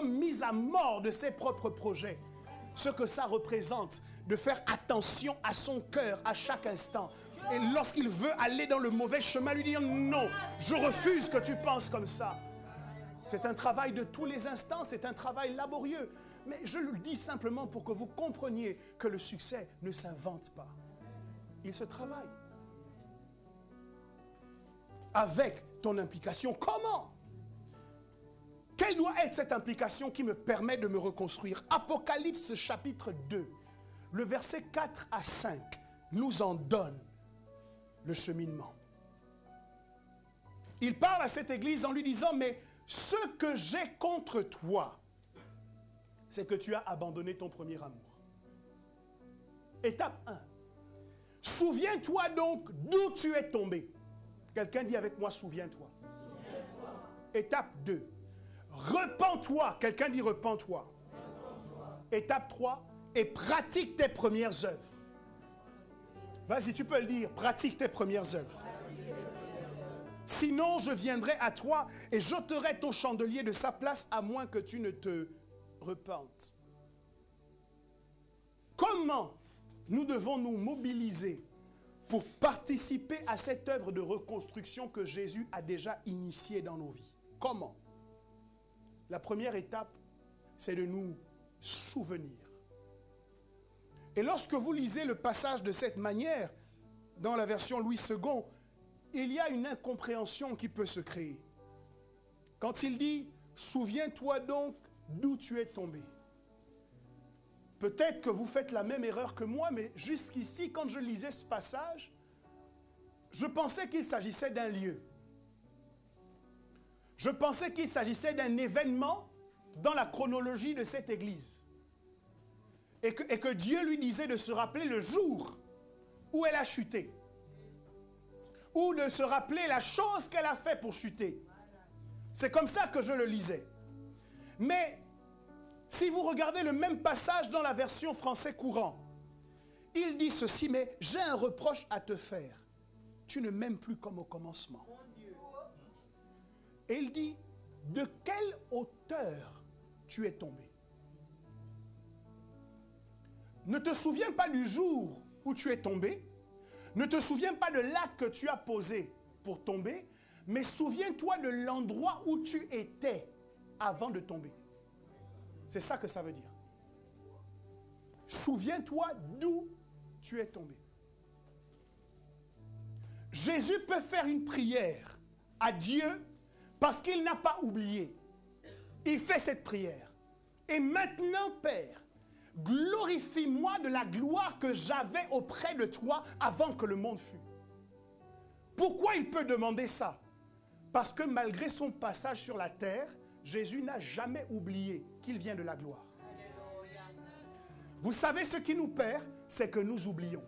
Speaker 1: mise à mort de ses propres projets. Ce que ça représente, de faire attention à son cœur à chaque instant. Et lorsqu'il veut aller dans le mauvais chemin, lui dire non, je refuse que tu penses comme ça. C'est un travail de tous les instants, c'est un travail laborieux. Mais je le dis simplement pour que vous compreniez que le succès ne s'invente pas. Il se travaille. Avec ton implication, comment? Quelle doit être cette implication qui me permet de me reconstruire? Apocalypse chapitre 2, le verset 4 à 5, nous en donne le cheminement. Il parle à cette église en lui disant, mais ce que j'ai contre toi, c'est que tu as abandonné ton premier amour. Étape 1. Souviens-toi donc d'où tu es tombé. Quelqu'un dit avec moi, souviens-toi. Étape 2. Repens-toi. Quelqu'un dit repens-toi. Étape 3. Et pratique tes premières œuvres. Vas-y, tu peux le dire. Pratique tes premières œuvres. Sinon, je viendrai à toi et j'ôterai ton chandelier de sa place à moins que tu ne te repentes. Comment nous devons nous mobiliser pour participer à cette œuvre de reconstruction que Jésus a déjà initiée dans nos vies? Comment? La première étape, c'est de nous souvenir. Et lorsque vous lisez le passage de cette manière, dans la version Louis II, il y a une incompréhension qui peut se créer. Quand il dit « Souviens-toi donc d'où tu es tombé ». Peut-être que vous faites la même erreur que moi, mais jusqu'ici, quand je lisais ce passage, je pensais qu'il s'agissait d'un lieu. Je pensais qu'il s'agissait d'un événement dans la chronologie de cette église. Et que Dieu lui disait de se rappeler le jour où elle a chuté. Ou de se rappeler la chose qu'elle a fait pour chuter. C'est comme ça que je le lisais. Mais si vous regardez le même passage dans la version français courant, il dit ceci, mais j'ai un reproche à te faire. Tu ne m'aimes plus comme au commencement. Et il dit, de quelle hauteur tu es tombé? Ne te souviens pas du jour où tu es tombé. Ne te souviens pas de l'acte que tu as posé pour tomber, mais souviens-toi de l'endroit où tu étais avant de tomber. C'est ça que ça veut dire. Souviens-toi d'où tu es tombé. Jésus peut faire une prière à Dieu parce qu'il n'a pas oublié. Il fait cette prière. Et maintenant, Père, glorifie-moi de la gloire que j'avais auprès de toi avant que le monde fût. Pourquoi il peut demander ça? Parce que malgré son passage sur la terre, Jésus n'a jamais oublié qu'il vient de la gloire. Vous savez ce qui nous perd? C'est que nous oublions.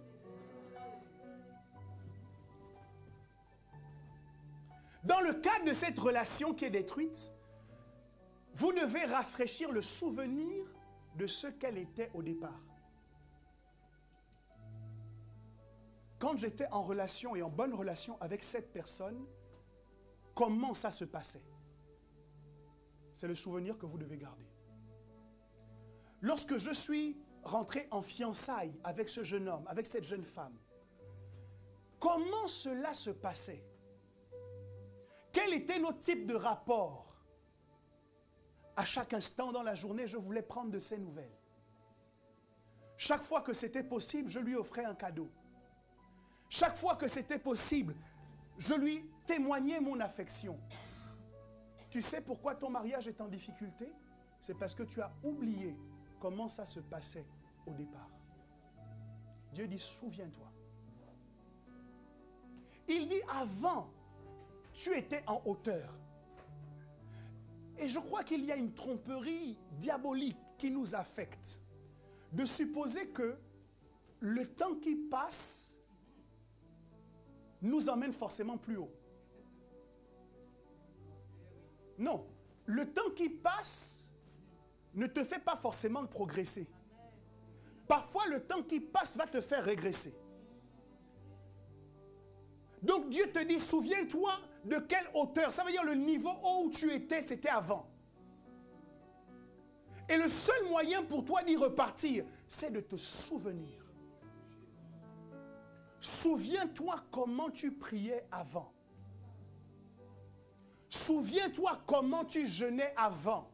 Speaker 1: Dans le cadre de cette relation qui est détruite, vous devez rafraîchir le souvenir de ce qu'elle était au départ. Quand j'étais en relation et en bonne relation avec cette personne, comment ça se passait? C'est le souvenir que vous devez garder. Lorsque je suis rentré en fiançailles avec ce jeune homme, avec cette jeune femme, comment cela se passait? Quel était notre type de rapport? À chaque instant dans la journée, je voulais prendre de ses nouvelles. Chaque fois que c'était possible, je lui offrais un cadeau. Chaque fois que c'était possible, je lui témoignais mon affection. Tu sais pourquoi ton mariage est en difficulté? C'est parce que tu as oublié comment ça se passait au départ. Dieu dit, souviens-toi. Il dit, avant, tu étais en hauteur. Et je crois qu'il y a une tromperie diabolique qui nous affecte. De supposer que le temps qui passe nous emmène forcément plus haut. Non, le temps qui passe ne te fait pas forcément progresser. Parfois, le temps qui passe va te faire régresser. Donc Dieu te dit, souviens-toi de quelle hauteur. Ça veut dire le niveau haut où tu étais, c'était avant. Et le seul moyen pour toi d'y repartir, c'est de te souvenir. Souviens-toi comment tu priais avant. Souviens-toi comment tu jeûnais avant.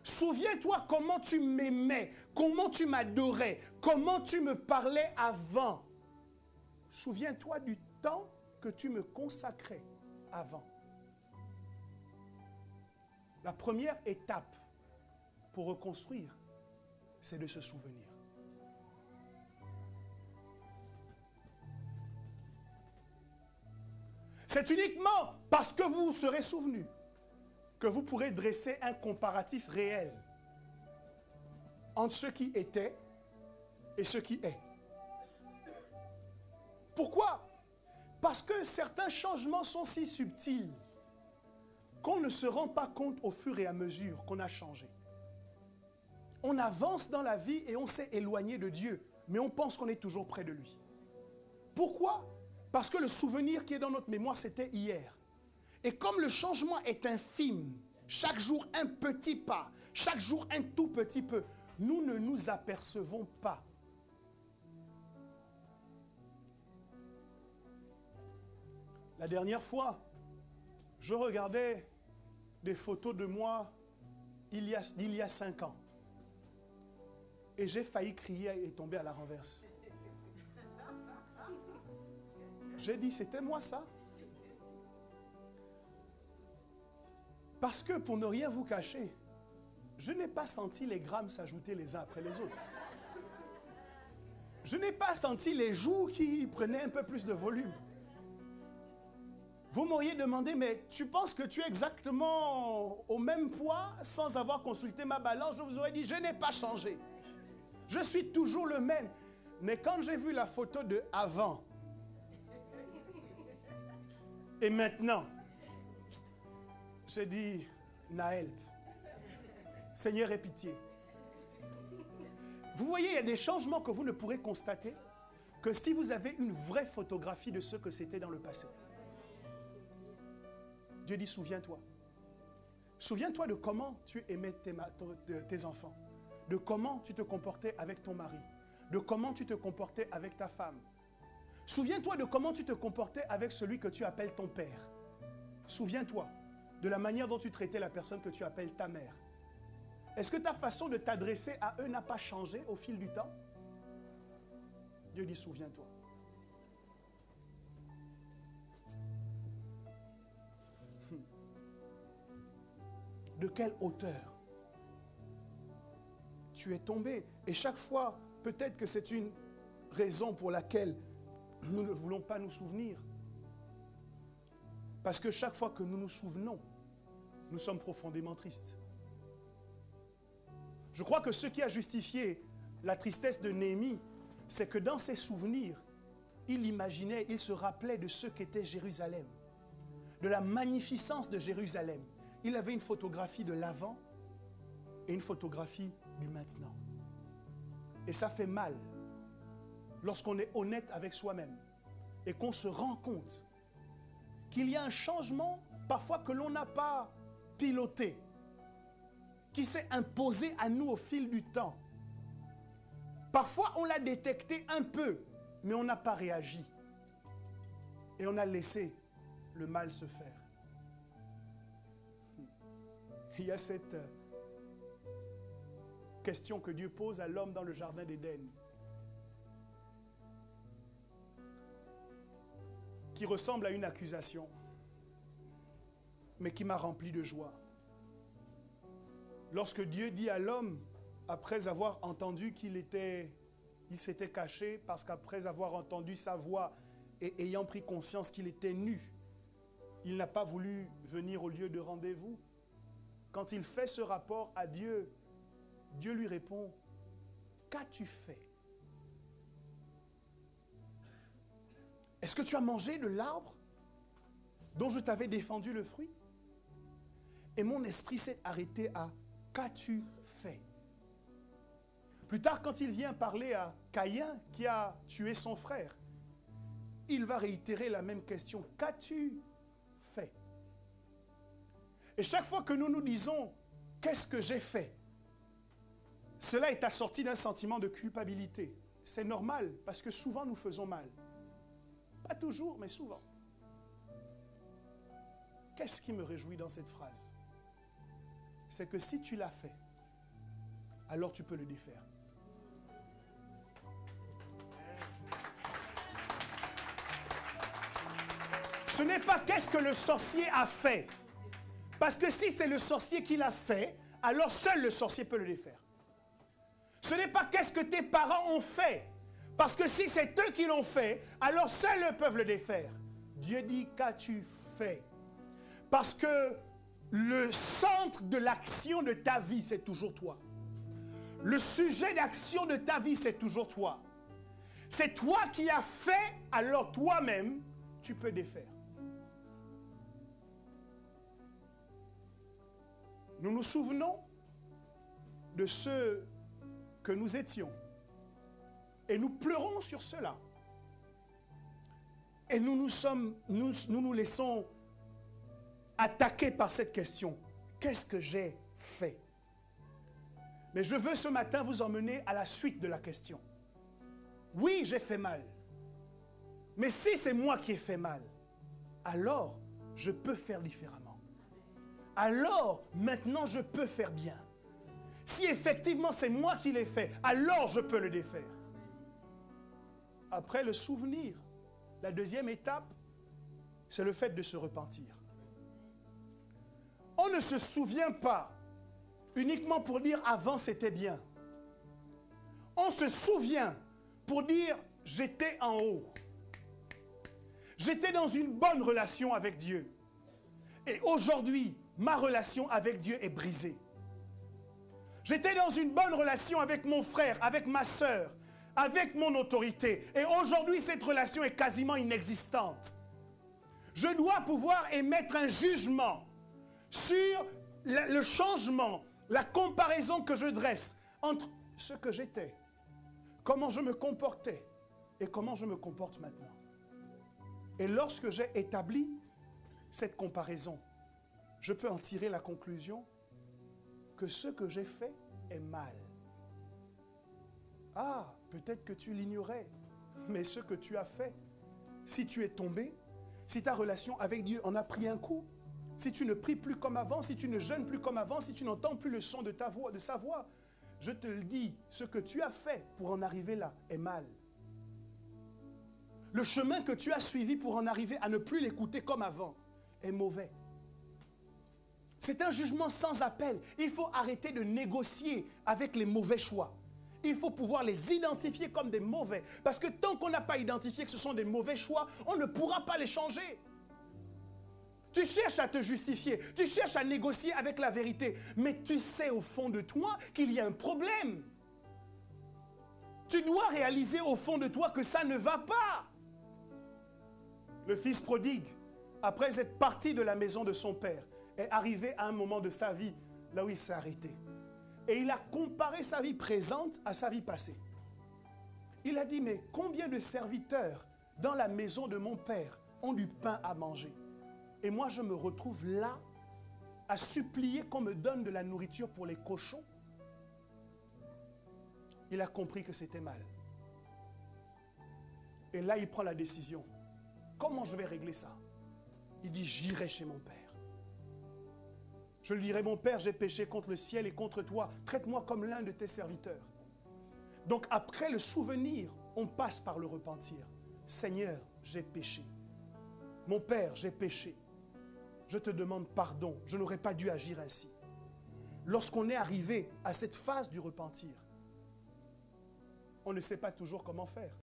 Speaker 1: Souviens-toi comment tu m'aimais, comment tu m'adorais, comment tu me parlais avant. Souviens-toi du temps que tu me consacrais avant. La première étape pour reconstruire, c'est de se souvenir. C'est uniquement parce que vous vous serez souvenu que vous pourrez dresser un comparatif réel entre ce qui était et ce qui est. Pourquoi? Parce que certains changements sont si subtils qu'on ne se rend pas compte au fur et à mesure qu'on a changé. On avance dans la vie et on s'est éloigné de Dieu, mais on pense qu'on est toujours près de lui. Pourquoi? Parce que le souvenir qui est dans notre mémoire, c'était hier. Et comme le changement est infime, chaque jour un petit pas, chaque jour un tout petit peu, nous ne nous apercevons pas. La dernière fois, je regardais des photos de moi d'il y a 5 ans. Et j'ai failli crier et tomber à la renverse. J'ai dit, c'était moi ça? Parce que pour ne rien vous cacher, je n'ai pas senti les grammes s'ajouter les uns après les autres. Je n'ai pas senti les joues qui prenaient un peu plus de volume. Vous m'auriez demandé, mais tu penses que tu es exactement au même poids sans avoir consulté ma balance? Je vous aurais dit, je n'ai pas changé. Je suis toujours le même. Mais quand j'ai vu la photo de avant et maintenant, j'ai dit, Naël, Seigneur, aie pitié. Vous voyez, il y a des changements que vous ne pourrez constater que si vous avez une vraie photographie de ce que c'était dans le passé. Dieu dit, souviens-toi. Souviens-toi de comment tu aimais tes enfants, de comment tu te comportais avec ton mari, de comment tu te comportais avec ta femme. Souviens-toi de comment tu te comportais avec celui que tu appelles ton père. Souviens-toi de la manière dont tu traitais la personne que tu appelles ta mère. Est-ce que ta façon de t'adresser à eux n'a pas changé au fil du temps? Dieu dit, souviens-toi. De quelle hauteur tu es tombé? Et chaque fois, peut-être que c'est une raison pour laquelle nous ne voulons pas nous souvenir. Parce que chaque fois que nous nous souvenons, nous sommes profondément tristes. Je crois que ce qui a justifié la tristesse de Néhémie, c'est que dans ses souvenirs, il imaginait, il se rappelait de ce qu'était Jérusalem, de la magnificence de Jérusalem. Il avait une photographie de l'avant et une photographie du maintenant. Et ça fait mal lorsqu'on est honnête avec soi-même et qu'on se rend compte qu'il y a un changement parfois que l'on n'a pas piloté, qui s'est imposé à nous au fil du temps. Parfois, on l'a détecté un peu, mais on n'a pas réagi. Et on a laissé le mal se faire. Il y a cette question que Dieu pose à l'homme dans le jardin d'Éden, qui ressemble à une accusation, mais qui m'a rempli de joie. Lorsque Dieu dit à l'homme, après avoir entendu qu'il s'était caché, parce qu'après avoir entendu sa voix et ayant pris conscience qu'il était nu, il n'a pas voulu venir au lieu de rendez-vous. Quand il fait ce rapport à Dieu, Dieu lui répond, « Qu'as-tu fait? Est-ce que tu as mangé de l'arbre dont je t'avais défendu le fruit? » Et mon esprit s'est arrêté à « Qu'as-tu fait ?» Plus tard, quand il vient parler à Caïn qui a tué son frère, il va réitérer la même question. « Qu'as-tu fait ?» Et chaque fois que nous nous disons « Qu'est-ce que j'ai fait ?» cela est assorti d'un sentiment de culpabilité. C'est normal parce que souvent nous faisons mal. Pas toujours, mais souvent. Qu'est-ce qui me réjouit dans cette phrase? C'est que si tu l'as fait, alors tu peux le défaire. Ce n'est pas qu'est-ce que le sorcier a fait. Parce que si c'est le sorcier qui l'a fait, alors seul le sorcier peut le défaire. Ce n'est pas qu'est-ce que tes parents ont fait. Parce que si c'est eux qui l'ont fait, alors seuls eux peuvent le défaire. Dieu dit, qu'as-tu fait? Parce que le centre de l'action de ta vie, c'est toujours toi. Le sujet d'action de ta vie, c'est toujours toi. C'est toi qui as fait, alors toi-même, tu peux défaire. Nous nous souvenons de ce que nous étions. Et nous pleurons sur cela. Et nous nous laissons attaquer par cette question. Qu'est-ce que j'ai fait? Mais je veux ce matin vous emmener à la suite de la question. Oui, j'ai fait mal. Mais si c'est moi qui ai fait mal, alors je peux faire différemment. Alors, maintenant, je peux faire bien. Si effectivement c'est moi qui l'ai fait, alors je peux le défaire. Après le souvenir, la deuxième étape, c'est le fait de se repentir. On ne se souvient pas uniquement pour dire avant c'était bien. On se souvient pour dire j'étais en haut. J'étais dans une bonne relation avec Dieu. Et aujourd'hui, ma relation avec Dieu est brisée. J'étais dans une bonne relation avec mon frère, avec ma sœur, avec mon autorité. Et aujourd'hui, cette relation est quasiment inexistante. Je dois pouvoir émettre un jugement sur le changement, la comparaison que je dresse entre ce que j'étais, comment je me comportais et comment je me comporte maintenant. Et lorsque j'ai établi cette comparaison, je peux en tirer la conclusion que ce que j'ai fait est mal. Ah, peut-être que tu l'ignorais, mais ce que tu as fait, si tu es tombé, si ta relation avec Dieu en a pris un coup, si tu ne pries plus comme avant, si tu ne jeûnes plus comme avant, si tu n'entends plus le son de ta voix, de sa voix, je te le dis, ce que tu as fait pour en arriver là est mal. Le chemin que tu as suivi pour en arriver à ne plus l'écouter comme avant est mauvais. C'est un jugement sans appel. Il faut arrêter de négocier avec les mauvais choix. Il faut pouvoir les identifier comme des mauvais. Parce que tant qu'on n'a pas identifié que ce sont des mauvais choix, on ne pourra pas les changer. Tu cherches à te justifier, tu cherches à négocier avec la vérité, mais tu sais au fond de toi qu'il y a un problème. Tu dois réaliser au fond de toi que ça ne va pas. Le fils prodigue, après être parti de la maison de son père, est arrivé à un moment de sa vie là où il s'est arrêté. Et il a comparé sa vie présente à sa vie passée. Il a dit, mais combien de serviteurs dans la maison de mon père ont du pain à manger? Et moi, je me retrouve là à supplier qu'on me donne de la nourriture pour les cochons. Il a compris que c'était mal. Et là, il prend la décision. Comment je vais régler ça? Il dit, j'irai chez mon père. Je lui dirai, mon père, j'ai péché contre le ciel et contre toi. Traite-moi comme l'un de tes serviteurs. Donc après le souvenir, on passe par le repentir. Seigneur, j'ai péché. Mon père, j'ai péché. Je te demande pardon. Je n'aurais pas dû agir ainsi. Lorsqu'on est arrivé à cette phase du repentir, on ne sait pas toujours comment faire.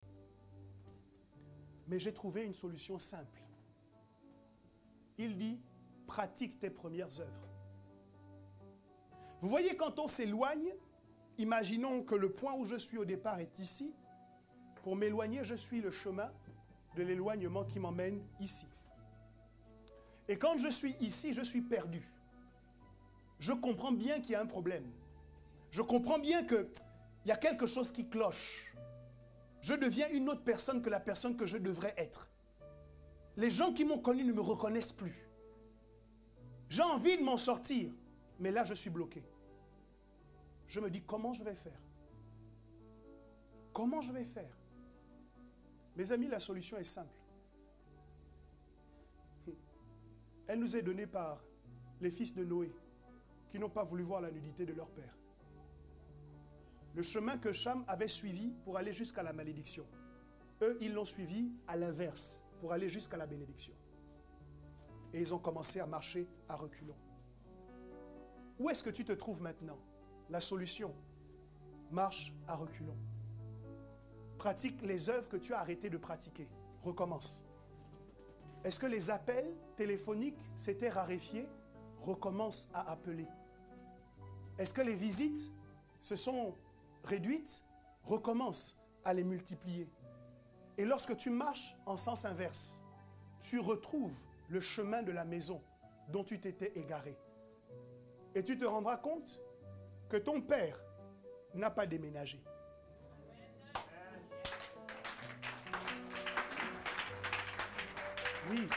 Speaker 1: Mais j'ai trouvé une solution simple. Il dit, pratique tes premières œuvres. Vous voyez, quand on s'éloigne, imaginons que le point où je suis au départ est ici. Pour m'éloigner, je suis le chemin de l'éloignement qui m'emmène ici. Et quand je suis ici, je suis perdu. Je comprends bien qu'il y a un problème. Je comprends bien qu'il y a quelque chose qui cloche. Je deviens une autre personne que la personne que je devrais être. Les gens qui m'ont connu ne me reconnaissent plus. J'ai envie de m'en sortir, mais là je suis bloqué. Je me dis, comment je vais faire? Comment je vais faire? Mes amis, la solution est simple. Elle nous est donnée par les fils de Noé, qui n'ont pas voulu voir la nudité de leur père. Le chemin que Cham avait suivi pour aller jusqu'à la malédiction. Eux, ils l'ont suivi à l'inverse, pour aller jusqu'à la bénédiction. Et ils ont commencé à marcher à reculons. Où est-ce que tu te trouves maintenant? La solution, marche à reculons. Pratique les œuvres que tu as arrêté de pratiquer. Recommence. Est-ce que les appels téléphoniques s'étaient raréfiés? Recommence à appeler. Est-ce que les visites se sont réduites? Recommence à les multiplier. Et lorsque tu marches en sens inverse, tu retrouves le chemin de la maison dont tu t'étais égaré. Et tu te rendras compte que ton père n'a pas déménagé. Oui.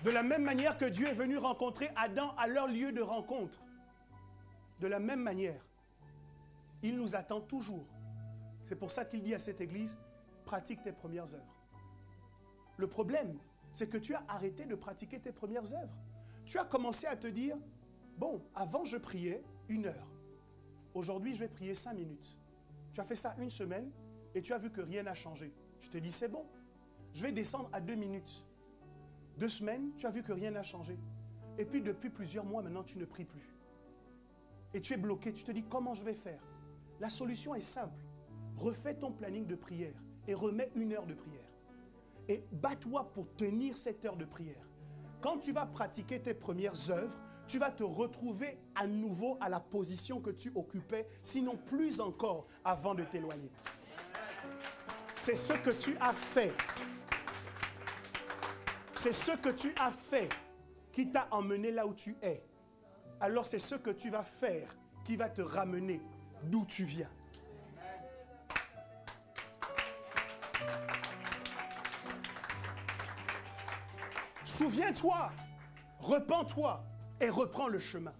Speaker 1: De la même manière que Dieu est venu rencontrer Adam à leur lieu de rencontre, de la même manière, il nous attend toujours. C'est pour ça qu'il dit à cette église, pratique tes premières œuvres. Le problème, c'est que tu as arrêté de pratiquer tes premières œuvres. Tu as commencé à te dire, bon, avant je priais 1 heure. Aujourd'hui, je vais prier 5 minutes. Tu as fait ça 1 semaine et tu as vu que rien n'a changé. Tu te dis, c'est bon. Je vais descendre à 2 minutes. 2 semaines, tu as vu que rien n'a changé. Et puis depuis plusieurs mois, maintenant, tu ne pries plus. Et tu es bloqué. Tu te dis, comment je vais faire? La solution est simple. Refais ton planning de prière et remets 1 heure de prière. et bats-toi pour tenir cette heure de prière. Quand tu vas pratiquer tes premières œuvres, tu vas te retrouver à nouveau à la position que tu occupais, sinon plus encore, avant de t'éloigner. C'est ce que tu as fait. C'est ce que tu as fait qui t'a emmené là où tu es. Alors c'est ce que tu vas faire qui va te ramener d'où tu viens. Souviens-toi, repens-toi et reprends le chemin.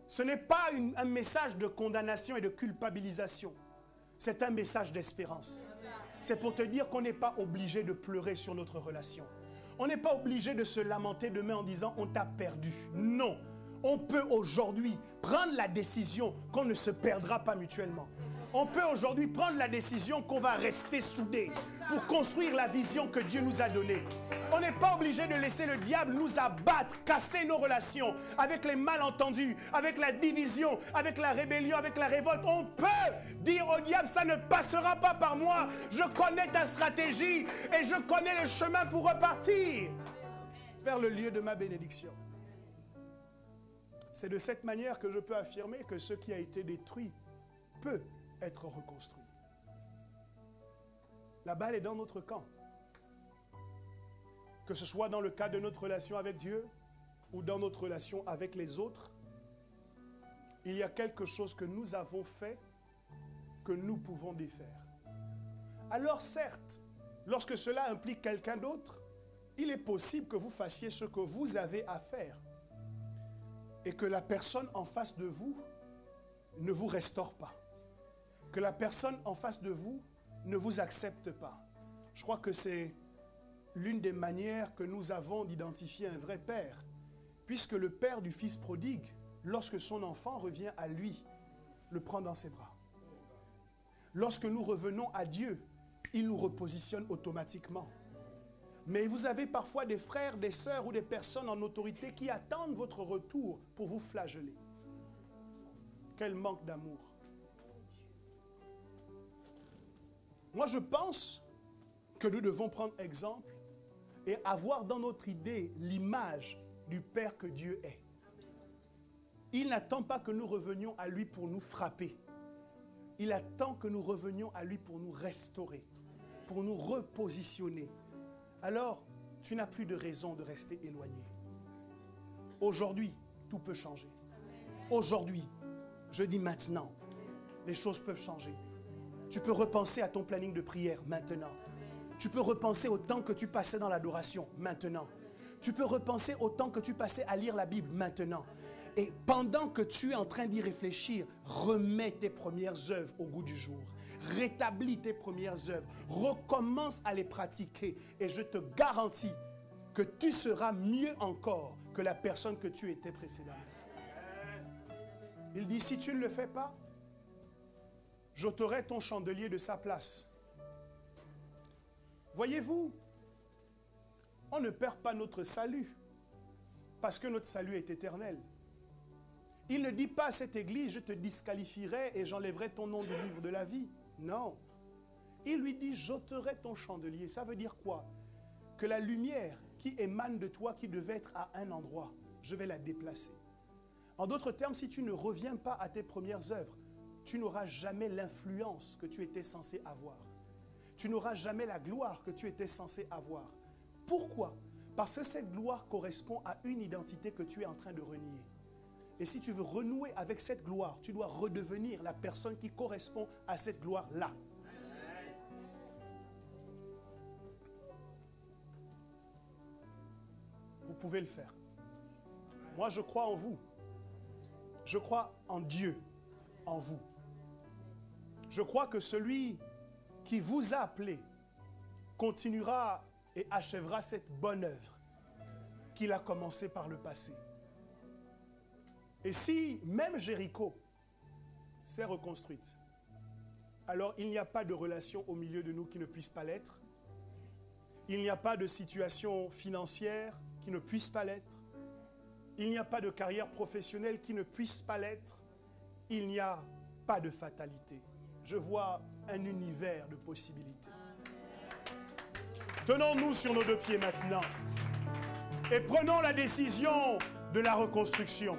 Speaker 1: Ce n'est pas un message de condamnation et de culpabilisation. C'est un message d'espérance. C'est pour te dire qu'on n'est pas obligé de pleurer sur notre relation. On n'est pas obligé de se lamenter demain en disant « on t'a perdu ». Non, on peut aujourd'hui prendre la décision qu'on ne se perdra pas mutuellement. On peut aujourd'hui prendre la décision qu'on va rester soudés pour construire la vision que Dieu nous a donnée. On n'est pas obligé de laisser le diable nous abattre, casser nos relations avec les malentendus, avec la division, avec la rébellion, avec la révolte. On peut dire au diable, ça ne passera pas par moi. Je connais ta stratégie et je connais le chemin pour repartir vers le lieu de ma bénédiction. C'est de cette manière que je peux affirmer que ce qui a été détruit peut être reconstruit. La balle est dans notre camp. Que ce soit dans le cadre de notre relation avec Dieu ou dans notre relation avec les autres, il y a quelque chose que nous avons fait que nous pouvons défaire. Alors certes, lorsque cela implique quelqu'un d'autre, il est possible que vous fassiez ce que vous avez à faire et que la personne en face de vous ne vous restaure pas. Que la personne en face de vous ne vous accepte pas. Je crois que c'est l'une des manières que nous avons d'identifier un vrai père, puisque le père du fils prodigue, lorsque son enfant revient à lui, le prend dans ses bras. Lorsque nous revenons à Dieu, il nous repositionne automatiquement. Mais vous avez parfois des frères, des sœurs ou des personnes en autorité qui attendent votre retour pour vous flageller. Quel manque d'amour! Moi, je pense que nous devons prendre exemple et avoir dans notre idée l'image du Père que Dieu est. Il n'attend pas que nous revenions à lui pour nous frapper. Il attend que nous revenions à lui pour nous restaurer, pour nous repositionner. Alors, tu n'as plus de raison de rester éloigné. Aujourd'hui, tout peut changer. Aujourd'hui, je dis maintenant, les choses peuvent changer. Tu peux repenser à ton planning de prière maintenant. Tu peux repenser au temps que tu passais dans l'adoration maintenant. Tu peux repenser au temps que tu passais à lire la Bible maintenant. Et pendant que tu es en train d'y réfléchir, remets tes premières œuvres au goût du jour. Rétablis tes premières œuvres. Recommence à les pratiquer. Et je te garantis que tu seras mieux encore que la personne que tu étais précédemment. Il dit, si tu ne le fais pas, j'ôterai ton chandelier de sa place. Voyez-vous, on ne perd pas notre salut parce que notre salut est éternel. Il ne dit pas à cette église, je te disqualifierai et j'enlèverai ton nom du livre de la vie. Non. Il lui dit, j'ôterai ton chandelier. Ça veut dire quoi? Que la lumière qui émane de toi, qui devait être à un endroit, je vais la déplacer. En d'autres termes, si tu ne reviens pas à tes premières œuvres, tu n'auras jamais l'influence que tu étais censé avoir. Tu n'auras jamais la gloire que tu étais censé avoir. Pourquoi? Parce que cette gloire correspond à une identité que tu es en train de renier. Et si tu veux renouer avec cette gloire, tu dois redevenir la personne qui correspond à cette gloire-là. Vous pouvez le faire. Moi, je crois en vous. Je crois en Dieu, en vous. Je crois que celui qui vous a appelé continuera et achèvera cette bonne œuvre qu'il a commencée par le passé. Et si même Jéricho s'est reconstruite, alors il n'y a pas de relation au milieu de nous qui ne puisse pas l'être. Il n'y a pas de situation financière qui ne puisse pas l'être. Il n'y a pas de carrière professionnelle qui ne puisse pas l'être. Il n'y a pas de fatalité. Je vois un univers de possibilités. Tenons-nous sur nos deux pieds maintenant et prenons la décision de la reconstruction.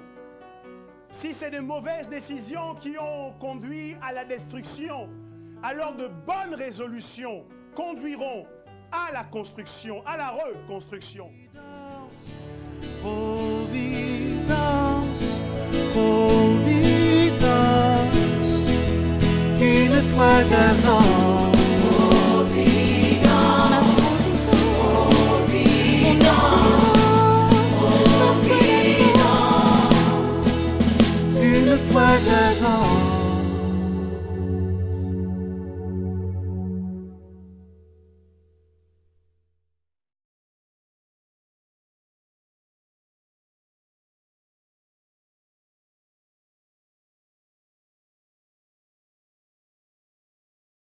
Speaker 1: Si c'est de mauvaises décisions qui ont conduit à la destruction, alors de bonnes résolutions conduiront à la construction, à la reconstruction.
Speaker 2: Providence, Providence, une fois d'avant.